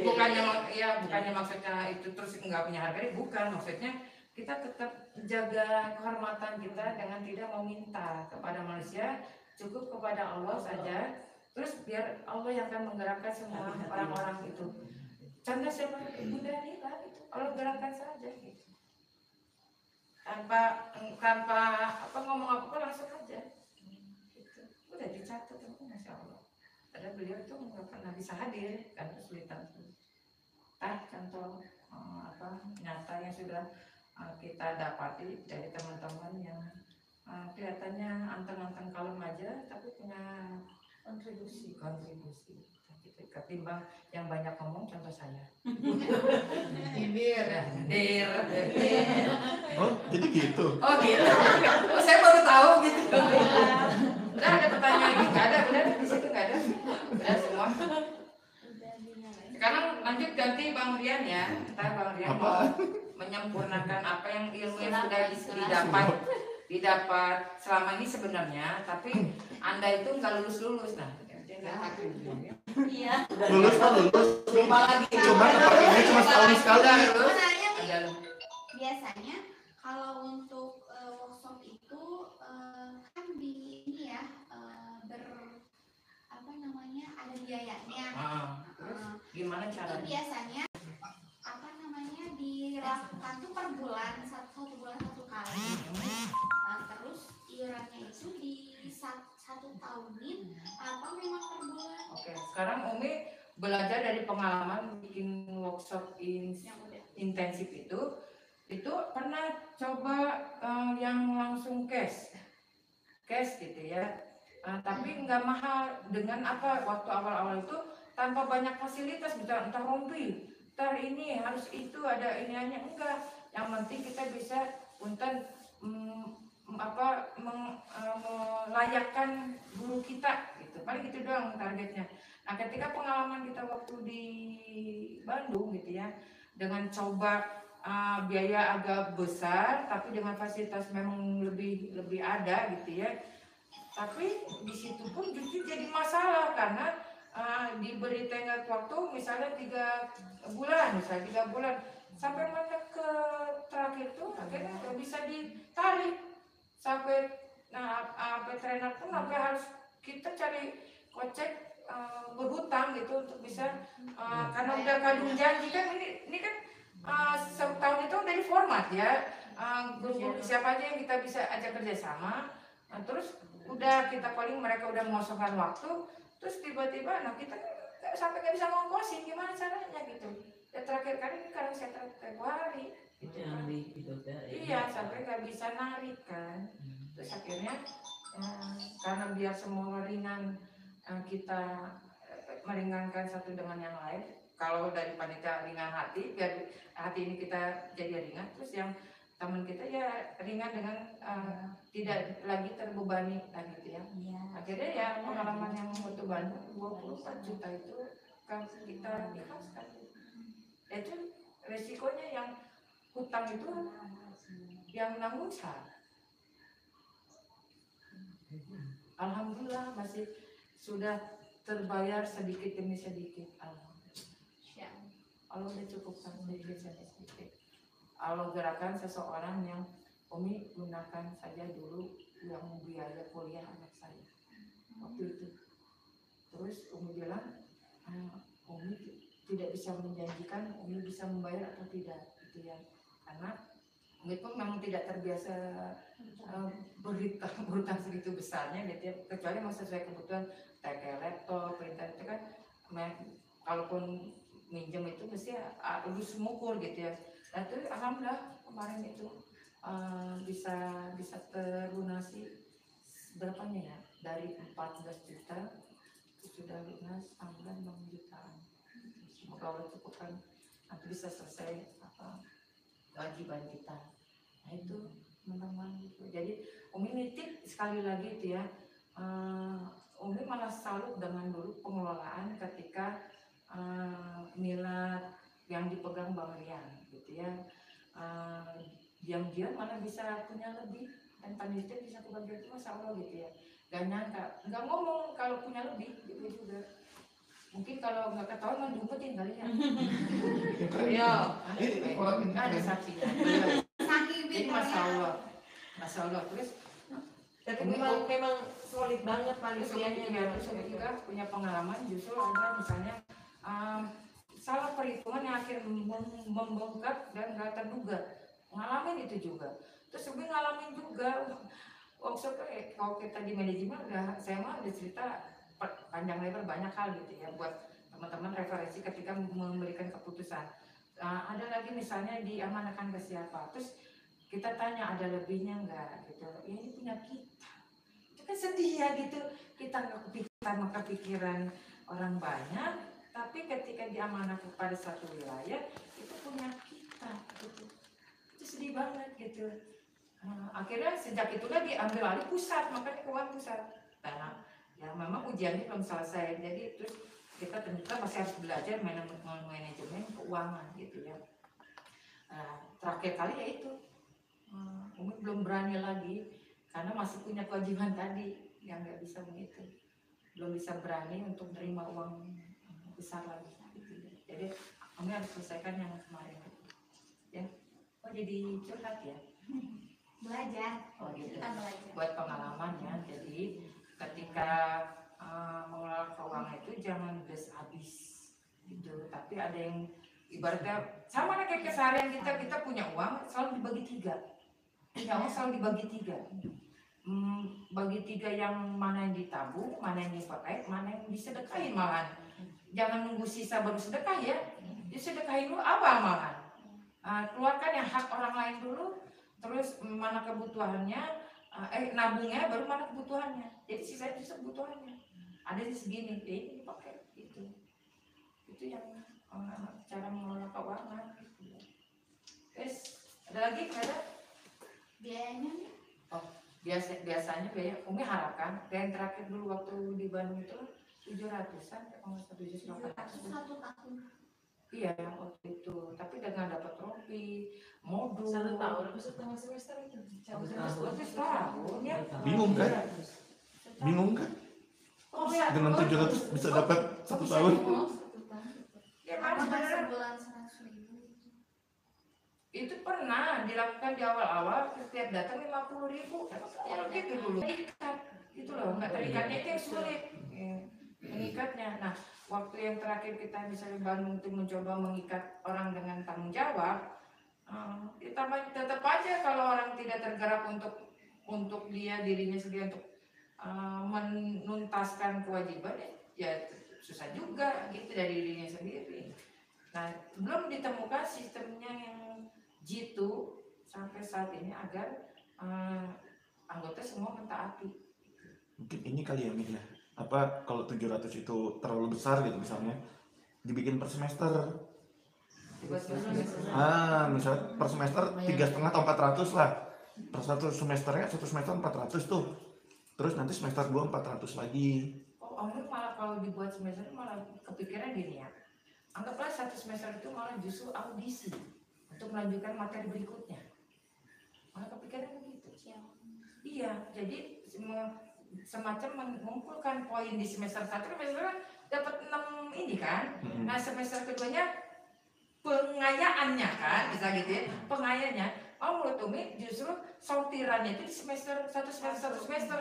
Bukannya maksudnya itu terus nggak punya harga diri, bukan, maksudnya kita tetap jaga kehormatan kita dengan tidak meminta kepada manusia, cukup kepada Allah saja. Terus biar Allah yang akan menggerakkan semua orang-orang itu. Contoh siapa? Bunda Nila itu, Allah gerakkan saja gitu. Tanpa apa ngomong apa langsung aja. Gitu. Udah dicatat itu, Masya Allah. Padahal beliau itu nggak pernah bisa hadir karena kesulitan. Contoh nyata yang sudah kita dapati dari teman-teman yang kelihatannya anteng-anteng kalem aja tapi punya kontribusi gitu. Ketimbang yang banyak ngomong, contoh saya.
Oh jadi gitu.
Oh gitu. Oh, saya baru tahu gitu. Udah ada pertanyaan lagi? Nggak ada, udah di situ nggak ada. Udah semua. Sekarang lanjut ganti Bang Rian ya. Ntar Bang Rian mau menyempurnakan apa yang ilmu yang sudah didapat selama ini sebenarnya, tapi Anda itu nggak lulus. Nah,
Iya.
Lulus, cuma ini cuma setahun sekali.
Biasanya kalau untuk workshop itu kan di ini ya ada biayanya.
Gimana caranya?
Itu biasanya dilakukan tuh per bulan, satu bulan satu kali. Terus iurannya itu di satu tahunin atau memang per bulan?
Oke, sekarang Umi belajar dari pengalaman bikin workshop intensif itu pernah coba yang langsung cash gitu ya. Tapi nggak mahal, dengan apa, waktu awal-awal itu tanpa banyak fasilitas, entah rompi, ntar ini harus itu ada iniannya, enggak. Yang penting kita bisa melayakkan guru kita gitu, paling gitu doang targetnya. Nah ketika pengalaman kita waktu di Bandung gitu ya, dengan coba biaya agak besar tapi dengan fasilitas memang lebih ada gitu ya, tapi di situ pun justru jadi masalah karena diberi tenggat waktu misalnya 3 bulan sampai mana ke terakhir tuh akhirnya nggak bisa ditarik sampai trainer pun sampai harus kita cari kocek berhutang gitu untuk bisa karena udah kadung janji kan ini kan setahun itu udah di format ya, siapa aja yang kita bisa ajak kerjasama. Terus udah kita calling, mereka udah mengosongkan waktu, terus tiba-tiba kita sampai nggak bisa ngongkosin, gimana caranya gitu ya. Terakhir kali ini karena saya Februari gitu kan. Iya, sampai nggak bisa narik kan. Terus akhirnya karena biar semua ringan, kita meringankan satu dengan yang lain. Kalau dari panitia ringan hati, biar hati ini kita jadi ringan, terus yang teman kita ya ringan dengan tidak lagi terbebani gitu ya. Akhirnya ya pengalaman yang waktu Bandung 24 juta itu kan kita ikhlaskan. Itu resikonya yang hutang itu yang nanggung saya. Alhamdulillah masih sudah terbayar sedikit demi sedikit. Alhamdulillah. Allah udah cukupkan sedikit. Allah gerakan seseorang yang Umi gunakan saja dulu yang biaya kuliah anak saya waktu itu. Terus Umi bilang, Umi tidak bisa menjanjikan Umi bisa membayar atau tidak gitu ya, karena Umi pun memang tidak terbiasa berhutang segitu besarnya gitu ya, kecuali masih sesuai kebutuhan kayak laptop, printer itu kan kalaupun minjem itu mesti harus mengukur gitu ya. Dan itu alhamdulillah kemarin itu bisa terlunasi berapanya ya, dari 14 juta sudah lunas anggaran 6 jutaan. Semoga Allah cukupkan nanti bisa selesai kewajiban kita. Nah itu teman-teman gitu. Jadi Umi nitip sekali lagi itu ya, Umi malah salut dengan dulu pengelolaan ketika milad yang dipegang Bang Rian gitu ya. Diam-diam malah bisa punya lebih dan panitia bisa kebagian itu, Masya Allah gitu ya. Gak nyangka, nggak ngomong kalau punya lebih gitu juga. Mungkin kalau nggak ketahuan mah diumpetin kali ya. Iya, ada saksinya. Jadi Masya Allah. Terus
Tapi memang solid banget panitianya.
Terus juga punya pengalaman justru ada misalnya salah perhitungan yang akhirnya membengkak dan nggak terduga. Ngalamin itu juga. Terus Umi ngalamin juga workshop kalau kita di manajemen saya mah ada cerita panjang lebar banyak hal gitu ya buat teman-teman referensi ketika memberikan keputusan. Ada lagi misalnya diamanahkan ke siapa, terus kita tanya ada lebihnya enggak gitu. Ya ini punya kita. Itu kan sedih ya gitu. Kita nggak kepikiran orang banyak, tapi ketika diamanahkan kepada satu wilayah itu punya kita gitu. Itu sedih banget gitu. Akhirnya sejak itulah diambil alih pusat, makanya keuangan pusat. Nah, ya memang ujiannya belum selesai, jadi terus kita ternyata masih harus belajar manajemen keuangan gitu ya. Terakhir kali ya itu, Umi belum berani lagi karena masih punya kewajiban tadi yang nggak bisa begitu, belum bisa berani untuk menerima uang besar lagi gitu ya. Jadi Umi harus selesaikan yang kemarin ya. Oh jadi curhat ya.
Belajar.
Oh gitu.
Kita belajar.
Buat pengalaman ya. Jadi ketika mengelola keuangan itu jangan habis gitu. Tapi ada yang ibaratnya sama kayak keseharian kita punya uang selalu dibagi 3. Punya uang selalu dibagi 3. Bagi 3 yang mana yang ditabung, mana yang dipakai, mana yang disedekahin malahan. Jangan nunggu sisa baru sedekah ya. Disedekahin dulu apa malahan. Keluarkan yang hak orang lain dulu. Terus mana kebutuhannya, nabungnya baru mana kebutuhannya. Jadi sisa itu kebutuhannya. Ada di segini, ini dipakai gitu. Itu yang cara mengelola keuangan. Gitu. Terus ada lagi nggak ada?
Biayanya?
Oh biasanya biaya. Umi harapkan. Yang terakhir dulu waktu di Bandung itu 700-an, kalau 700
1 tahun.
Iya waktu itu, tapi dengan dapat rompi, modul.
1 tahun atau setengah semester itu?
1 tahun ya.
Bingung kan? Bingung kan? Dengan 700 bisa dapat 1 tahun.
Ya kan sebenarnya
Sebulan 100.000.
itu pernah dilakukan di awal-awal, setiap datang 50.000. Kalau gitu dulu ikat, gitu loh. Nggak terikatnya itu yang sulit mengikatnya. Nah, waktu yang terakhir kita misalnya Bandung itu mencoba mengikat orang dengan tanggung jawab, tetap aja kalau orang tidak tergerak untuk dirinya sendiri untuk menuntaskan kewajiban ya susah juga gitu dari dirinya sendiri. Nah, belum ditemukan sistemnya yang jitu sampai saat ini agar anggota semua mentaati.
Mungkin ini kali ya Mik ya. Apa kalau 700 itu terlalu besar gitu misalnya dibikin per semester. Misalnya per semester 3,5 atau 400 lah. Per 1 semesternya 1 semester 400 tuh. Terus nanti semester 2 400 lagi.
Om malah kalau dibuat semester malah kepikiran gini ya. Anggaplah 1 semester itu malah justru audisi untuk melanjutkan materi berikutnya. Malah kepikiran begitu. Iya, jadi semacam mengumpulkan poin di semester 1, semester dapat 6 ini kan. Nah semester keduanya pengayaannya kan, bisa gitu ya, pengayaannya. Menurut Umi justru sortirannya itu di semester 1 semester.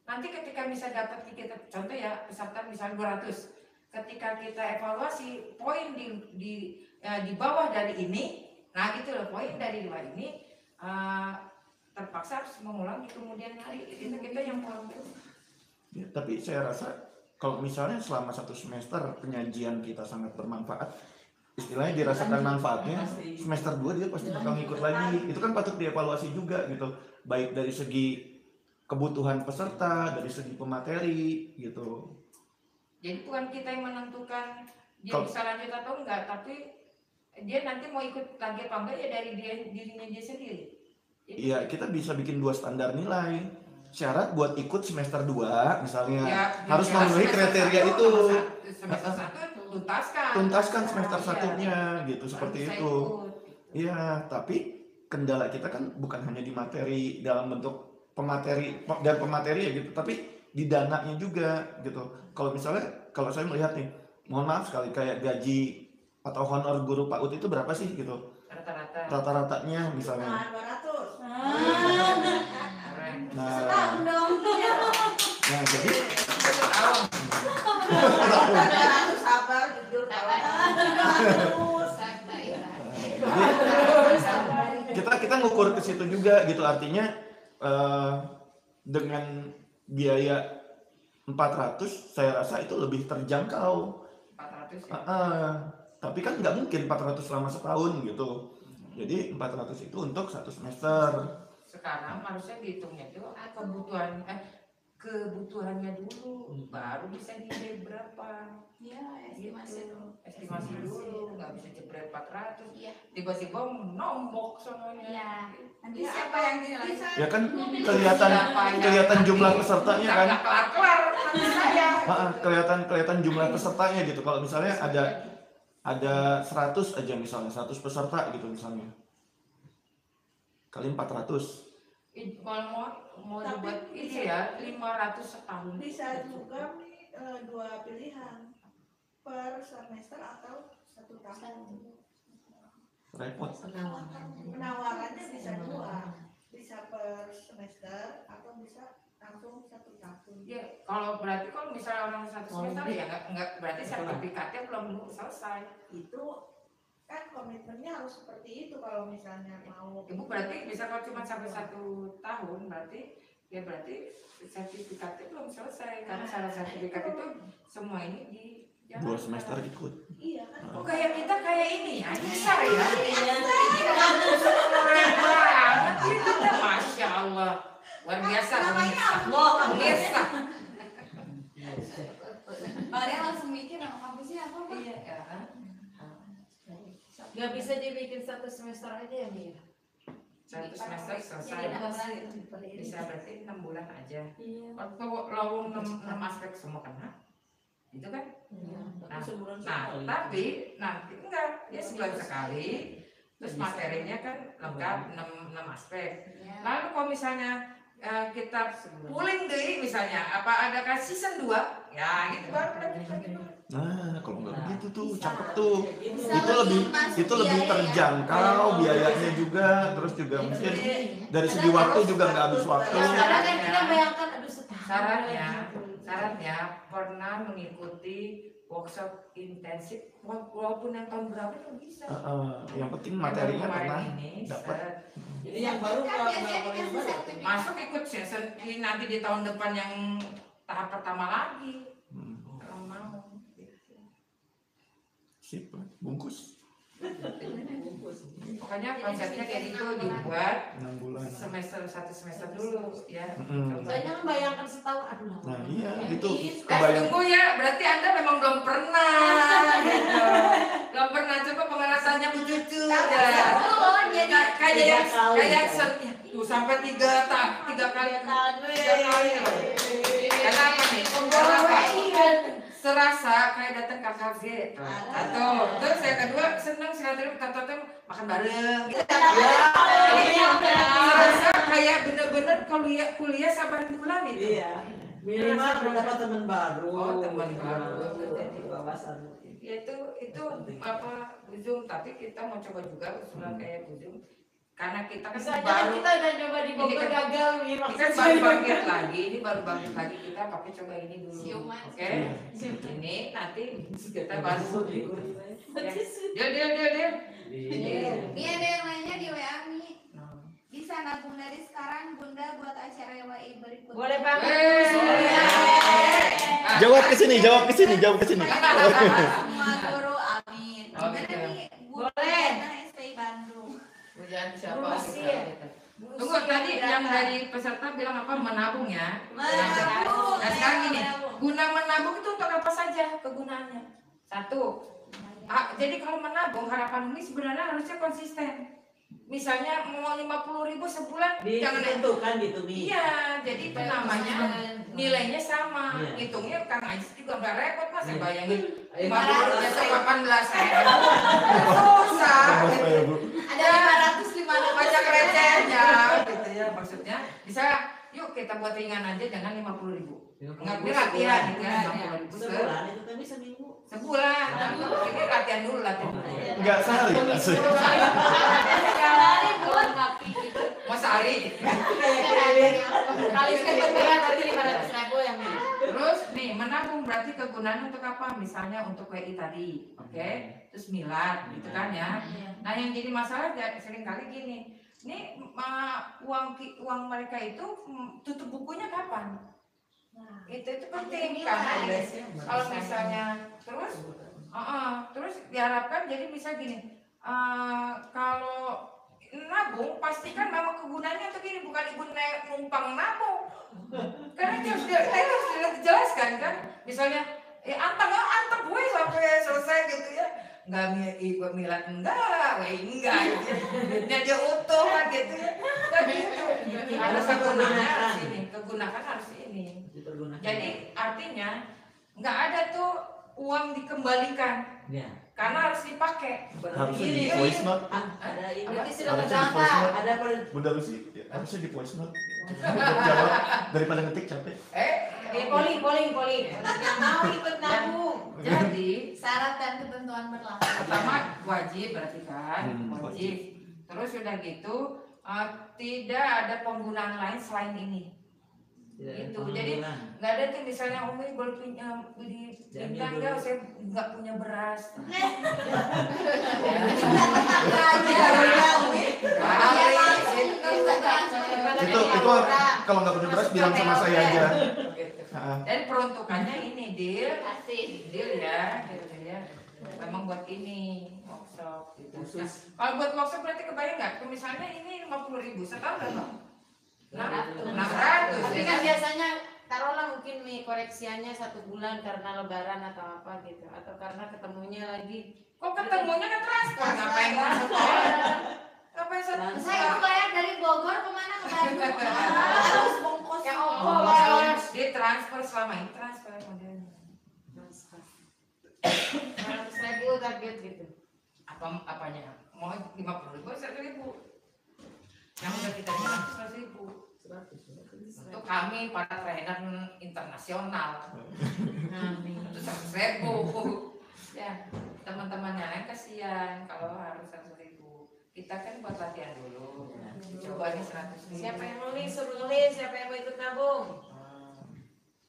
Nanti ketika bisa dapat kita contoh ya peserta misalnya 200, ketika kita evaluasi poin di bawah dari ini, nah gitu loh, poin dari 2 ini terpaksa harus mengulang di kemudian hari. Itu kita yang pulang.
Ya, tapi saya rasa kalau misalnya selama 1 semester penyajian kita sangat bermanfaat, istilahnya dirasakan manfaatnya, semester 2 dia pasti bakal ngikut lagi. Itu kan patut dievaluasi juga gitu, baik dari segi kebutuhan peserta, dari segi pemateri gitu.
Jadi bukan kita yang menentukan dia
Kalau-
bisa lanjut atau enggak, tapi dia nanti mau ikut lagi apa enggak ya dari dirinya dia sendiri.
Iya, kita bisa bikin 2 standar nilai. Syarat buat ikut semester 2 misalnya
Ya,
harus
jelas
memenuhi
semester
kriteria
satu
itu.
Semester 1 tuntaskan.
Tuntaskan semester
Iya.
satunya gitu,
Baru
seperti
bisa
itu.
ikut, gitu.
Iya, tapi kendala kita kan bukan hanya di materi dalam bentuk pemateri dan pemateri ya gitu, tapi di dananya juga gitu. Kalau misalnya, kalau saya melihat nih, mohon maaf sekali, kayak gaji atau honor guru PAUD itu berapa sih gitu?
Rata-rata.
Rata-ratanya misalnya.
Nah, 200.
Keren.
Setahun
Nah,
dong.
nah jadi
Setahun.
200 sabar, jujur. Terus.
kita ngukur ke situ juga gitu, artinya dengan biaya 400 saya rasa itu lebih terjangkau.
400 ya.
Tapi kan nggak mungkin 400 selama setahun gitu. Jadi 400 itu untuk 1 semester.
Sekarang harusnya dihitungnya itu kebutuhannya dulu, baru bisa dilihat berapa.
Ya, estimasi dulu.
Estimasi dulu, nggak bisa jebret 400.
Iya.
Tiba-tiba nombok soalnya.
Iya. Nanti
Bisa
siapa
apa
yang
yang
dinilai?
bisa?
Ya kan kelihatan jumlah pesertanya kan.
Nggak kelar-kelar nanti saya.
Kelihatan jumlah pesertanya gitu. Kalau misalnya ada 100 aja misalnya, 100 peserta gitu misalnya. Kali 400.
Kalau mau
Tapi
dibuat ini ya 500 setahun.
Bisa juga nih 2 pilihan per semester atau 1 tahun.
Repot.
Penawarannya bisa 2, bisa per semester atau bisa langsung 1 tahun.
Ya, kalau misalnya orang 1 semester ya nggak berarti sertifikatnya belum selesai.
Itu kan komitmennya harus seperti itu kalau misalnya mau.
Ibu berarti bisa kalau cuma sampai 1 tahun berarti sertifikatnya belum selesai karena syarat sertifikat itu semua ini di
2 semester ikut.
Iya kan.
Oh kayak kita kayak ini ya, besar ya.
Iya.
Keren banget itu, masya Allah, luar biasa, pemirsa.
Dia langsung mikir nama kampusnya apa, Pak?
Iya ya.
Nggak bisa dibikin 1 semester aja ya, Mia?
1 semester selesai.
Jadi 6 bulan gitu.
Bisa berarti 6 bulan aja.
Iya.
Waktu lawung 6 aspek semua kena, itu kan.
Tapi sebulan
Nah,
sekali.
tapi nanti enggak, dia sebulan sekali, terus materinya kan lengkap 6 aspek.
Iya.
Lalu kalau misalnya kita pooling deh misalnya, apa ada season 2, ya gitu baru kita.
Nah, kalau nggak begitu tuh cakep tuh.
Bisa
Itu lebih terjangkau biayanya juga, terus juga mungkin dari segi waktu juga nggak habis waktu.
Sekarang kan kita bayangkan, aduh setahun.
Syaratnya pernah mengikuti workshop intensif walaupun yang tahun berapa itu bisa.
Yang penting materinya
Yang
pernah
kemarin ini
dapat.
Jadi yang baru
Kan
nggak
biasanya
boleh
dikasih
bayar.
sertifikat.
masuk ikut season ini nanti di tahun depan yang tahap pertama lagi.
Hmm,
Kalau mau.
sip, bungkus
Pokoknya konsepnya kayak gitu dibuat
6 bulan.
satu semester dulu ya.
Soalnya membayangkan setahun, aduh lama.
Nah iya itu
Eh
kebayang.
tunggu ya, berarti Anda memang belum pernah gitu. Belum pernah coba pengalasannya mencucu ya.
Oh, jadi
Kayak tuh sampai 3 kali. Karena apa nih? Karena apa? Serasa kayak datang KKV atau terus yang kedua seneng sekali kita makan bareng gitu. Serasa kayak bener-bener kuliah 8 bulan itu.
Iya. Minimal mendapat teman baru.
Oh, teman baru.
Wawasan.
Ya itu apa Zoom, tapi kita mau coba juga usulan kayak Zoom karena kita kan
Bisa aja
baru
kita udah coba di Bogor
Ini kan-
gagal, Mir.
ini kan baru bangkit lagi, kita pakai coba ini dulu,
Siuman.
oke? Ini nanti kita baru dia.
Iya, ada yang lainnya di WA Mi. Bisa nabung dari sekarang Bunda buat acara WI berikutnya.
Boleh banget.
Jawab ke sini.
Semua guru, amin.
Oh,
Gimana
gitu.
nih, Bu?
Boleh.
Gimana SPI Bandung?
Jangan siapa?
Busi ya?
Tunggu tadi yang dari peserta bilang apa menabung ya?
Menabung.
Nah sekarang gini,
Menabung.
guna menabung itu untuk apa saja kegunaannya? Satu, jadi kalau menabung harapan Umi sebenarnya harusnya konsisten. Misalnya mau 50.000 sebulan, jangan
ditentukan gitu Mi.
Iya, jadi itu namanya nilainya sama.
Iya.
Hitungnya Kang Ais juga nggak repot Mas. Saya
Iya.
bayangin
Ayo,
50 ke 18.000. Susah.
Ada 500
Banyak recehnya gitu ya maksudnya. Bisa yuk kita buat ringan aja jangan 50.000. Nggak ini latihan gitu ya 50.000
Sebulan itu kami seminggu.
sebulan. Ini latihan dulu latihan dulu.
Enggak sehari asli.
Mau sehari.
Kali sekali berarti 500.000 yang ini.
Terus nih menabung berarti kegunaan untuk apa? Misalnya untuk WI tadi, oke? Terus milad gitu kan ya. Nah yang jadi masalah sering kali gini, nih uang mereka itu tutup bukunya kapan? Itu penting karena kalau misalnya terus diharapkan jadi misal gini, kalau nabung pastikan memang kegunaannya untuk ini bukan ibu numpang nabung. Karena itu harus dijelaskan kan, misalnya antar gue sampai selesai gitu ya, nggak ibu milad enggak gitu ya, duitnya dia utuh kan gitu ya, nggak gitu. Harus kegunakan harus ini. Jadi artinya nggak ada tuh uang dikembalikan.
Ya.
Karena harus dipakai.
Harusnya di voice note.
Ada ini.
Berarti sudah
Harusnya di
terdata.
voice note.
Ada
Bunda Lucy, harusnya di voice note. Jawab daripada ngetik capek.
Polling. Yang mau ikut nabung.
Jadi
Syarat dan ketentuan berlaku.
pertama wajib berarti kan,
wajib.
wajib. Terus sudah gitu tidak ada penggunaan lain selain ini. Gitu. Jadi nggak ada tuh misalnya Umi boleh punya bintang nggak, saya nggak punya beras.
Itu kalau nggak punya beras bilang sama saya aja.
Dan peruntukannya ini deal ya, gitu ya. Memang buat ini workshop gitu. Nah, kalau buat workshop berarti kebayang nggak? Misalnya ini 50.000 setahun berapa? 600.
Tapi kan biasanya taruhlah mungkin koreksiannya 1 bulan karena lebaran atau apa gitu, atau karena ketemunya lagi.
Kok ketemunya kan transfer? Ngapain masuk? Ngapain satu?
Saya itu bayar dari Bogor kemana ke Bandung? Harus bongkos.
Ya
Dia transfer selama ini transfer modelnya.
100.000 target gitu.
Apanya? Mau 50.000, 100.000. Yang udah kita lihat 100.000. Untuk kami para trainer internasional. Itu 100.000. Ya, teman-teman yang lain kasihan kalau harus 100.000. Kita kan buat latihan dulu. Coba nih 100.000.
Siapa yang nulis, suruh nulis, siapa yang mau ikut nabung.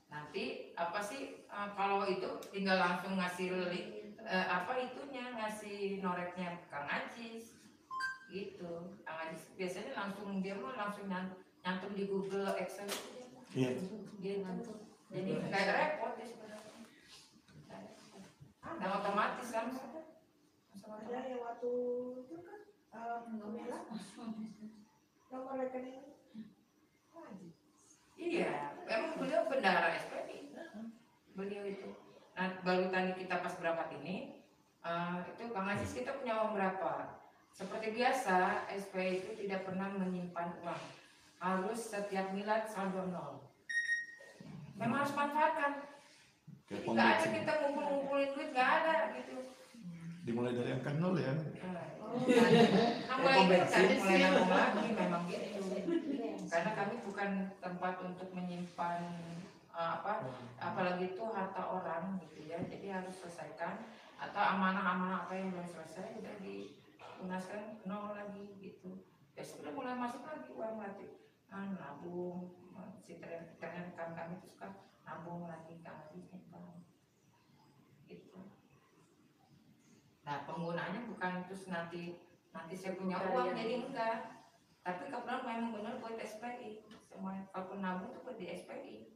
Nanti apa sih kalau itu tinggal langsung ngasih ngasih noreknya Kang Ajis gitu. Kang Ajis biasanya langsung dia mau langsung nyantum di Google Excel itu.
Iya.
Gitu. Jadi nggak repot ya sebenarnya. Dan otomatis kan.
Ada yang waktu itu kan nomor rekening.
Iya, memang beliau bendahara SPI. Beliau itu. Nah, baru tadi kita pas berangkat ini, itu Kang Aziz kita punya uang berapa? Seperti biasa, SPI itu tidak pernah menyimpan uang. Harus setiap milad saldo 0. Memang harus manfaatkan. Jadi nggak ada kita ngumpulin duit, nggak ada gitu.
Dimulai dari angka 0 ya.
Mulai nabung lagi memang gitu. Karena kami bukan tempat untuk menyimpan apalagi itu harta orang gitu ya. Jadi harus selesaikan atau amanah-amanah apa yang belum selesai udah dilunaskan 0 lagi gitu. Besok udah mulai masuk lagi uang lagi. Nabung si trainer kami itu suka nabung lagi kami nyimpan gitu. Nah penggunaannya bukan terus nanti saya punya uang jadi enggak, tapi kebetulan memang benar buat SPI semuanya. Kalau nabung itu buat di SPI,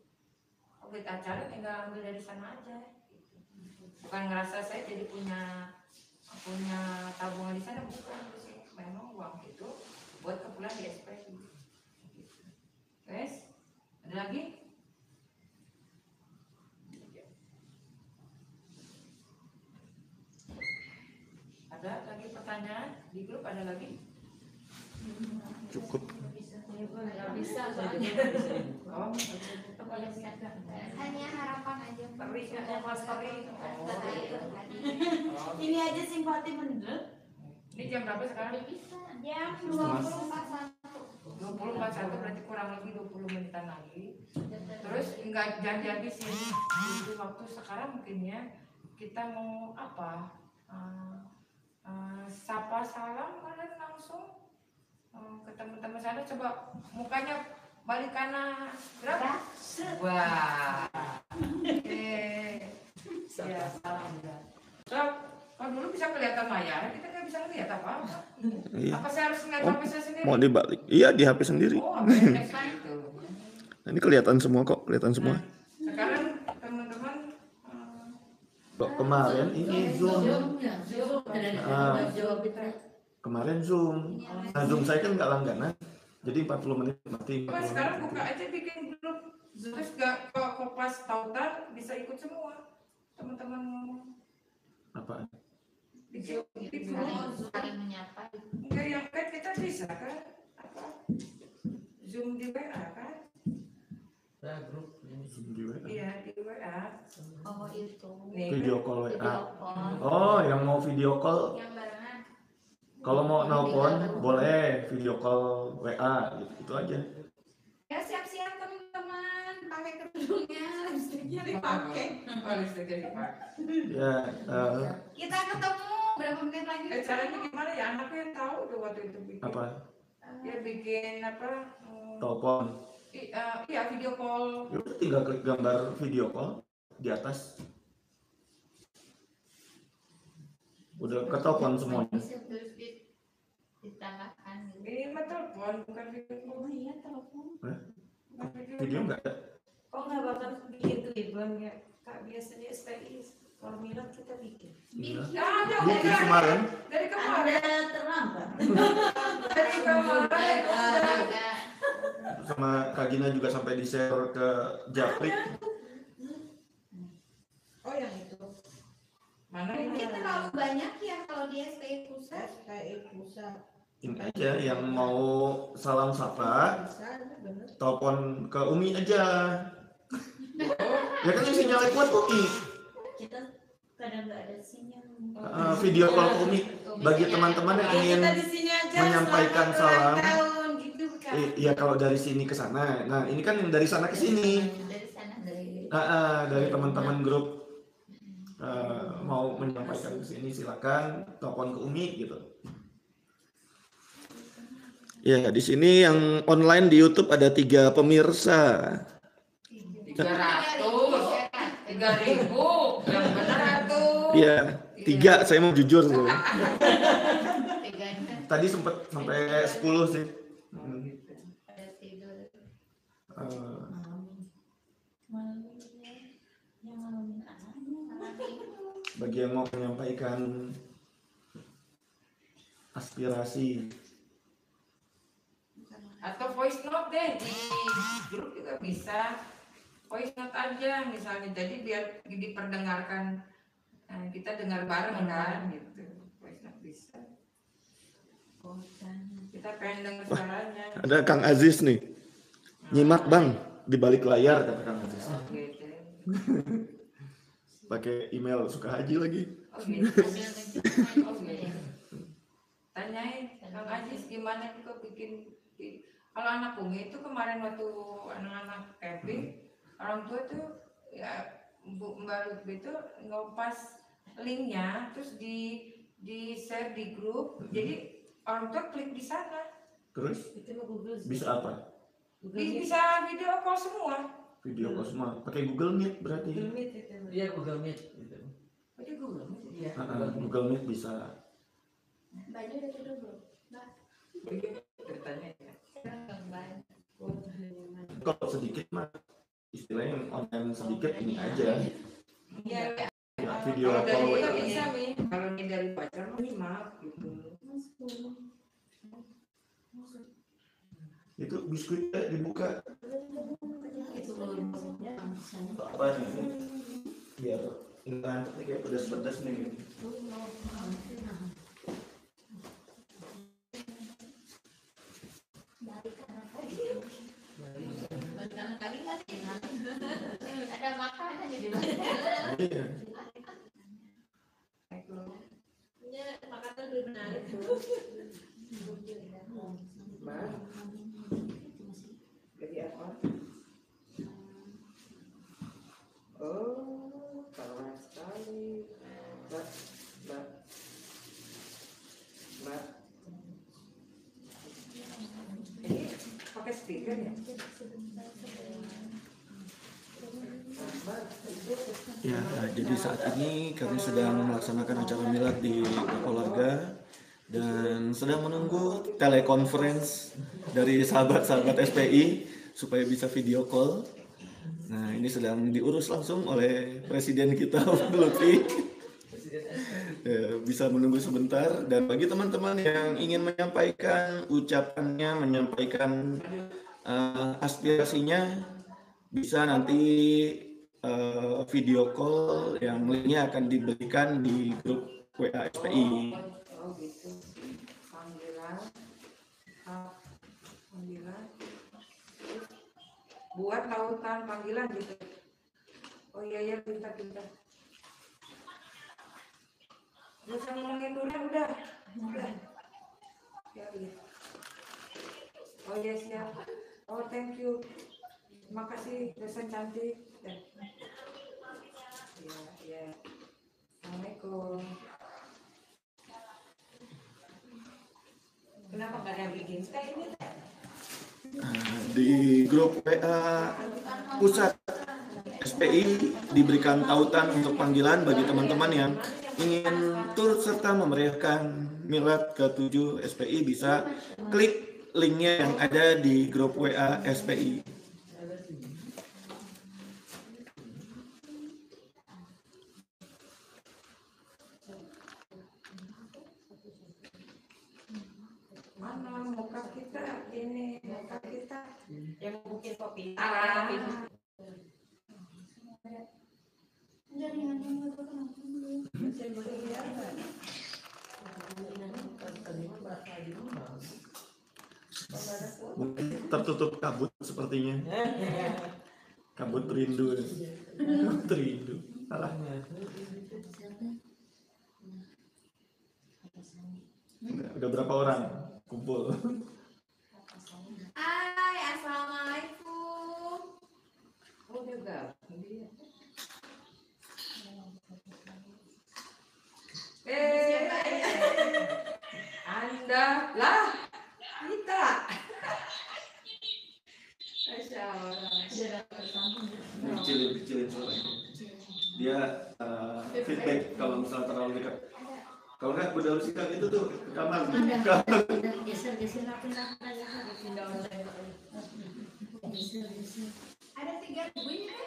kalau buat acara tinggal ambil dari sana aja gitu. Bukan ngerasa saya jadi punya tabungan di sana, bukan sih. Memang uang itu buat kebetulan di SPI gitu. Guys, ada lagi? di grup ada lagi?
Cukup.
Nggak bisa
Oh,
Hanya harapan aja.
Teri, ya, Mas Teri.
Ini aja simpati bener.
Ini jam berapa sekarang?
Bisa. Jam 20.41.
20.41 berarti kurang lebih 20 menitan lagi. Terus enggak jangan dihabisin itu waktu sekarang mungkin ya. Kita mau apa? Sapa salam kalian langsung ke teman-teman sana, coba mukanya balik kanan berapa? Wah. Ya salam ya. Kalau dulu bisa kelihatan layar, kita nggak bisa ngeliat apa-apa.
Iya.
Apa saya harus ngeliat HP saya sendiri?
Mau dibalik? Iya, di HP sendiri.
Oh, apa yang next itu?
Nah, ini kelihatan semua kok, kelihatan semua.
Sekarang teman-teman
Kok kemarin ini Zoom. Ah. Kemarin Zoom. Nah, Zoom saya kan nggak langganan. Jadi 40 menit mati.
coba sekarang buka aja bikin grup, terus gak kok pas tautan bisa ikut semua teman-teman.
Apa?
Bikin
Saling menyapa.
enggak yang kan kita bisa kan? Apa? Zoom di WA kan?
Nah, grup ini.
Zoom di WA.
Iya di WA.
Oh itu.
Nih,
Video call
Video
WA.
call.
Oh, yang mau video call,
Yang barengan.
kalau mau nelpon boleh video call WA gitu, itu aja.
Ya siap-siap teman-teman, pakai kerudungnya, lipstiknya dipakai.
Oh, listriknya dipakai.
Ya,
Kita ketemu berapa menit lagi?
Caranya gimana ya? Anakku yang tahu tuh waktu itu bikin.
apa?
Dia bikin apa?
Telepon.
Iya video call.
Ya udah, tinggal klik gambar video call di atas. Udah ketelepon semuanya.
Terus ditambahkan.
Ini mah telepon bukan video call.
Oh iya telepon.
Bukan
Video nggak ada.
Kok nggak bakal bikin ribbon ya? Kak biasanya SPI formulir kita bikin.
Iya.
Ada
Bikin kemarin.
dari kemarin.
Anda terlambat.
Dari kemarin.
Ada.
Sama Kak Gina juga sampai di share ke Japrik.
Oh yang itu.
Mana
Ini
ini?
terlalu banyak ya kalau di SPI pusat.
SKI pusat.
Ini aja yang mau salam sapa,
Bisa, bener.
telepon ke Umi aja. Ya kan yang sinyalnya kuat Umi.
Kita kadang nggak ada sinyal.
Video call ke Umi. Bagi teman-teman yang ingin
Kita di sini aja.
menyampaikan
selamat ulang
salam.
tahun gitu kan.
Iya, kalau dari sini ke sana. Nah, ini kan yang dari sana ke sini.
Dari sana dari.
Dari teman-teman grup mau menyampaikan ke sini, silakan telepon ke Umi gitu. Ya, di sini yang online di YouTube ada 3 pemirsa.
300. 3.000. Yang benar tuh.
Iya, 3. Saya mau jujur loh.
Tiganya
Tadi sempat sampai 10 sih.
ada tidur.
Bagi yang mau menyampaikan aspirasi,
Atau voice note deh di grup juga bisa. Voice note aja misalnya, jadi biar diperdengarkan, kita dengar bareng kan gitu. Voice note bisa. Kita pengen dengar suaranya.
ada Kang Aziz nih. Nyimak Bang di balik layar, kata Kang Aziz.
Oh, gitu.
Pakai email suka haji lagi.
Oh gitu. Oh gitu. Tanyain Kang Aziz gimana kok bikin. Kalau anak Umi itu kemarin waktu anak-anak camping, orang tua tuh ya Mbak Lutfi itu ngopas linknya, terus di share di grup, jadi orang tua klik di sana.
Terus
Itu mah Google sih.
bisa apa?
Bisa video call semua.
Video call semua. Pakai Google Meet berarti.
Google Meet itu.
Iya, Google Meet gitu.
Jadi Google.
Iya,
Google Meet bisa.
Baju udah tidur belum? Mbak.
Begitu ceritanya ya.
Kalau sedikit mah istilahnya yang online sedikit ini aja.
Iya.
Ya, video
Kalau dari
call
itu
WA.
bisa nih. Kalau ini dari pacar mah maaf gitu.
Itu biskuitnya dibuka.
Itu belum.
Apa nih? Biar ini kayak pedas-pedas nih.
sana kali nggak sih?
Ada makanan jadi
Iya.
Ya, makanan lebih menarik tuh.
Mbak, jadi apa? Oh, keren sekali. Mbak. Ini pakai speaker ya?
Ya, jadi saat ini kami sedang melaksanakan acara milad di keluarga dan sedang menunggu telekonferensi dari sahabat-sahabat SPI supaya bisa video call. Nah, ini sedang diurus langsung oleh presiden kita, Pak Lutfi. Ya, bisa menunggu sebentar. Dan bagi teman-teman yang ingin menyampaikan ucapannya, menyampaikan aspirasinya, bisa nanti video call yang linknya akan diberikan di grup WA SPI.
Oh gitu. Panggilan. Buat tautan panggilan gitu. Oh iya pintar. Gak usah ngomongin dulu udah. Ya, iya. Oh iya siap. Oh thank you. Terima kasih dosen cantik. Ya. Assalamualaikum.
Kenapa nggak ada yang bikin teh ini?
Di grup WA pusat SPI diberikan tautan untuk panggilan bagi teman-teman yang ingin turut serta memeriahkan milad ke-7 SPI, bisa klik linknya yang ada di grup WA SPI.
Mana muka kita ini, muka kita
Yang bikin kopi.
Mungkin tertutup kabut sepertinya. Kabut rindu. Salah. Udah berapa orang kumpul?
Hai, assalamualaikum.
oh juga. Anda lah kita. Masya Allah.
Kecilin suaranya. Dia feedback kalau misalnya terlalu dekat. Kalau nggak udah harus sikat itu tuh ke kamar.
Geser
Ada 3.000 ini kan?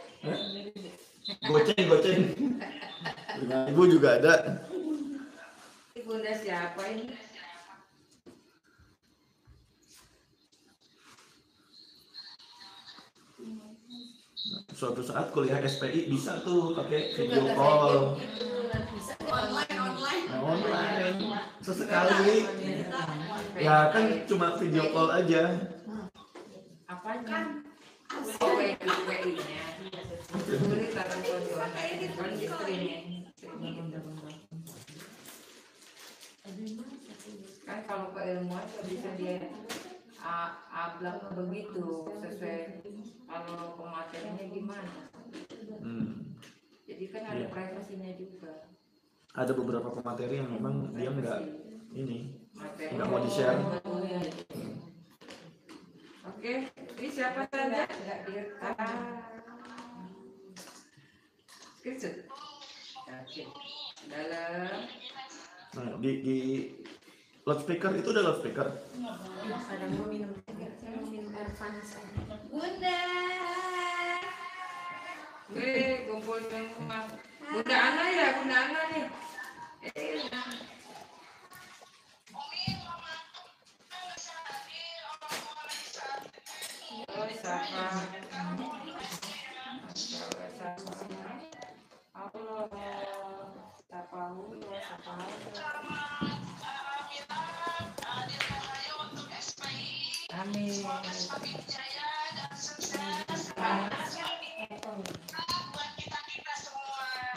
Goceng. Dengan ibu juga ada.
Bunda siapa ini?
Suatu saat kuliah SPI bisa tuh pakai video call. Online. Sesekali. Ya kan cuma video call aja.
Apanya? Oh, WI-nya. Boleh barang konjoan di streaming. Kan kalau keilmuan bisa dia ablak begitu sesuai kalau pemateriannya gimana. Jadi kan ada privasinya juga.
Ada beberapa pemateri yang memang dia nggak nggak mau di-share.
Oke, ini siapa saja? Nggak direkam. Screenshot. Oke. Dalam.
Nah, di loudspeaker itu ada loudspeaker.
Ada mau minum air panas.
Bunda.
Kumpul semua. Bunda Ana ya, Bunda Ana nih. Oh, siapa? Allah, Amin.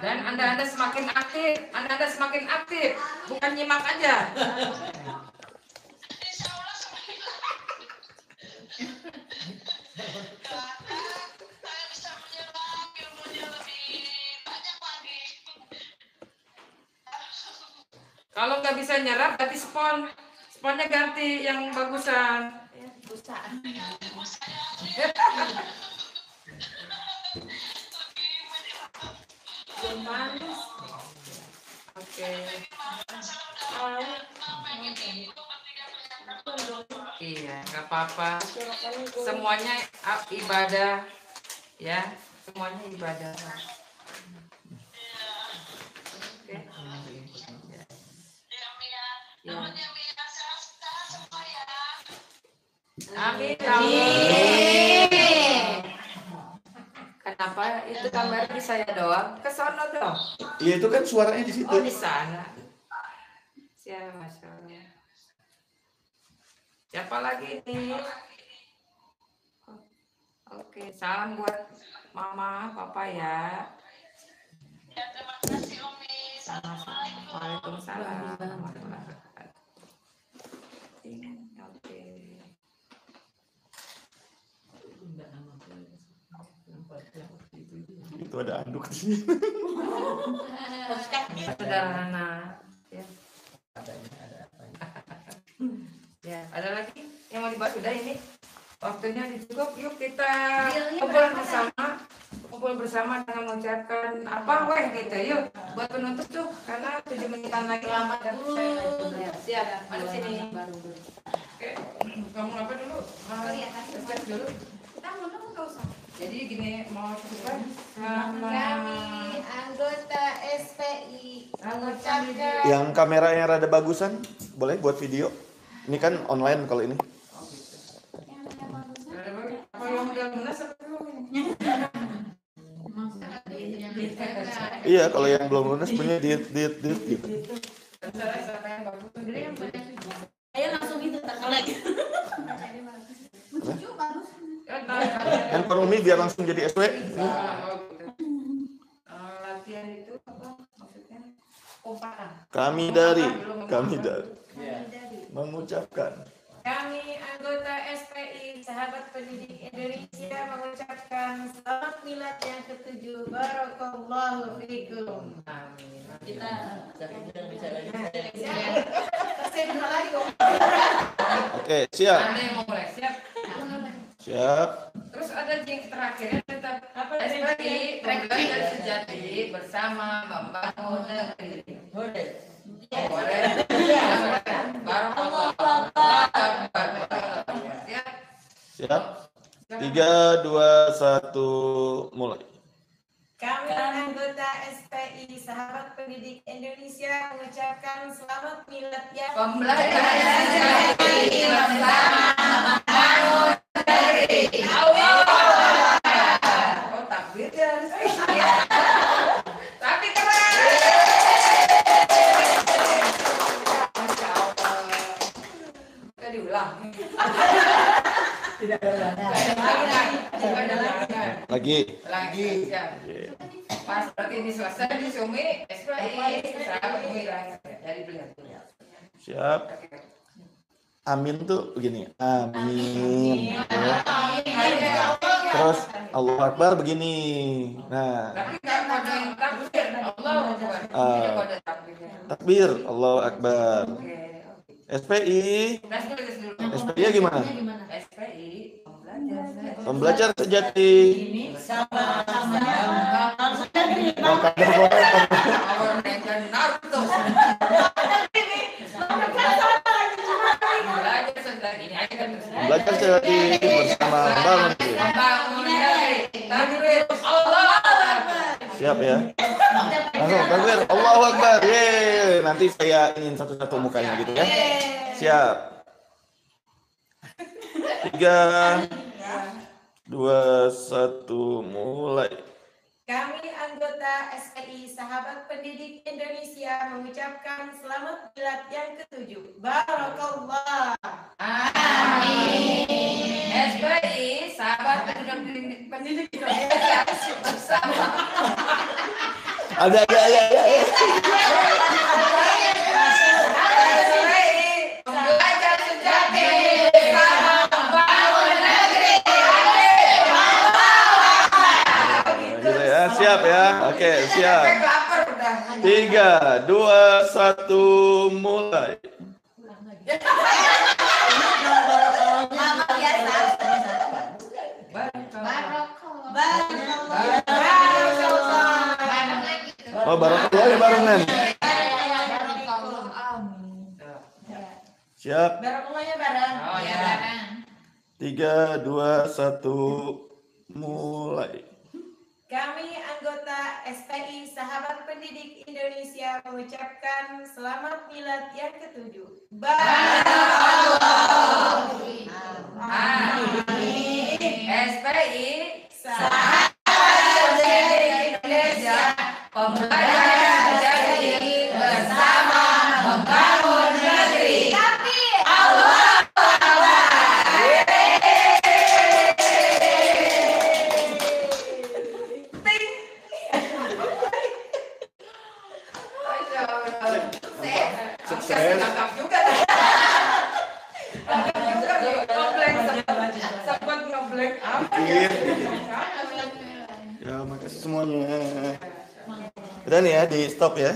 Dan Anda semakin aktif, bukan nyimak aja. Kalau nggak bisa nyerap, berarti sponnya ganti yang bagusan.
Busa.
Oke. Iya, nggak apa-apa. Semuanya ibadah, ya. Semuanya ibadah. Oke. Ya. Amin. Kenapa itu kamera di saya doang? Ke sono dong.
Iya itu kan suaranya di situ.
Oh di sana. Siapa masalah? Siapa lagi nih? Oke, salam buat mama, papa ya.
Ya, terima kasih Umi. Assalamualaikum.
Waalaikumsalam. Oke.
Itu ada anduk di sini.
Sederhana. Ya. Ya, ada lagi yang mau dibahas? Sudah ini waktunya cukup. Yuk kita kumpul bersama dengan mengucapkan apa weh gitu. Yuk buat penutup tuh karena 7 menitan lagi lama dan siap. Ada sini. Oke, kamu apa dulu? Siap dulu. Jadi gini mau coba
Kami anggota SPI mengucapkan
Yang kameranya rada bagusan, boleh buat video. Ini kan online kalau ini.
apa yang udah lunas apa belum?
Iya, kalau yang belum lunas punya diet gitu.
Ayo langsung itu tak lagi.
Handphone Umi biar langsung jadi SW.
Latihan itu apa maksudnya?
Kami dari mengucapkan.
Kami anggota SPI Sahabat Pendidik Indonesia mengucapkan selamat milad yang ke-7. Barakallahu fikum.
Amin.
Kita bisa lagi.
Oke, siap.
Ada yang mau mulai? Siap.
Siap.
Terus ada yang terakhirnya tetap apa? SPI belajar sejati bersama membangun negeri. Boleh.
Siap. 3, 2, 1, mulai.
Kami anggota SPI Sahabat Pendidik Indonesia mengucapkan selamat milad yang
Pembelajaran sejati bersama membangun negeri. Oh takbir ya. Tapi keren. Masya Allah. Kita diulang.
Tidak ada.
Lagi.
Ya. Pas berarti ini selesai di Sumi SPI Sahabat Pendidik dari beliau.
Siap. Amin tuh begini. Amin. Ya. Terus Allahu Akbar begini. Nah.
Tapi nggak kode yang takbir. Allahu Akbar. Tidak kode takbirnya.
Takbir. Allahu Akbar.
Oke.
SPI. SPI -nya gimana?
SPI
Pembelajar sejati. Belajar sejati bersama membangun negeri. Siap ya. Langsung takbir. Allahu Akbar. Yeay. Nanti saya ingin satu-satu mukanya gitu ya. Siap. 3, 2, 1, mulai.
Kami anggota SPI Sahabat Pendidik Indonesia mengucapkan selamat milad yang ke-7. Barakallah.
Amin. SPI Sahabat Pendidik Indonesia bersama
Ada.
Belajar sejati bersama membangun negeri.
Gitu ya, siap ya. Oke, siap.
Lapar udah.
3, 2, 1, mulai.
Mama biasa.
Oh, barakallah ya barengan. Siap.
Barakullahnya bareng.
Oh ya.
3, 2, 1, mulai.
Kami anggota SPI Sahabat Pendidik Indonesia mengucapkan selamat milad yang ke-7.
Amin. SPI
Sahabat
Pendidik Indonesia pembelajaran sejati bersama membangun negeri. Allah
Sukses.
Lengkap juga. Lengkap juga. Ngeblank sempat ngeblank apa ya?
Ya, makasih semuanya. Udah nih ya, di stop ya.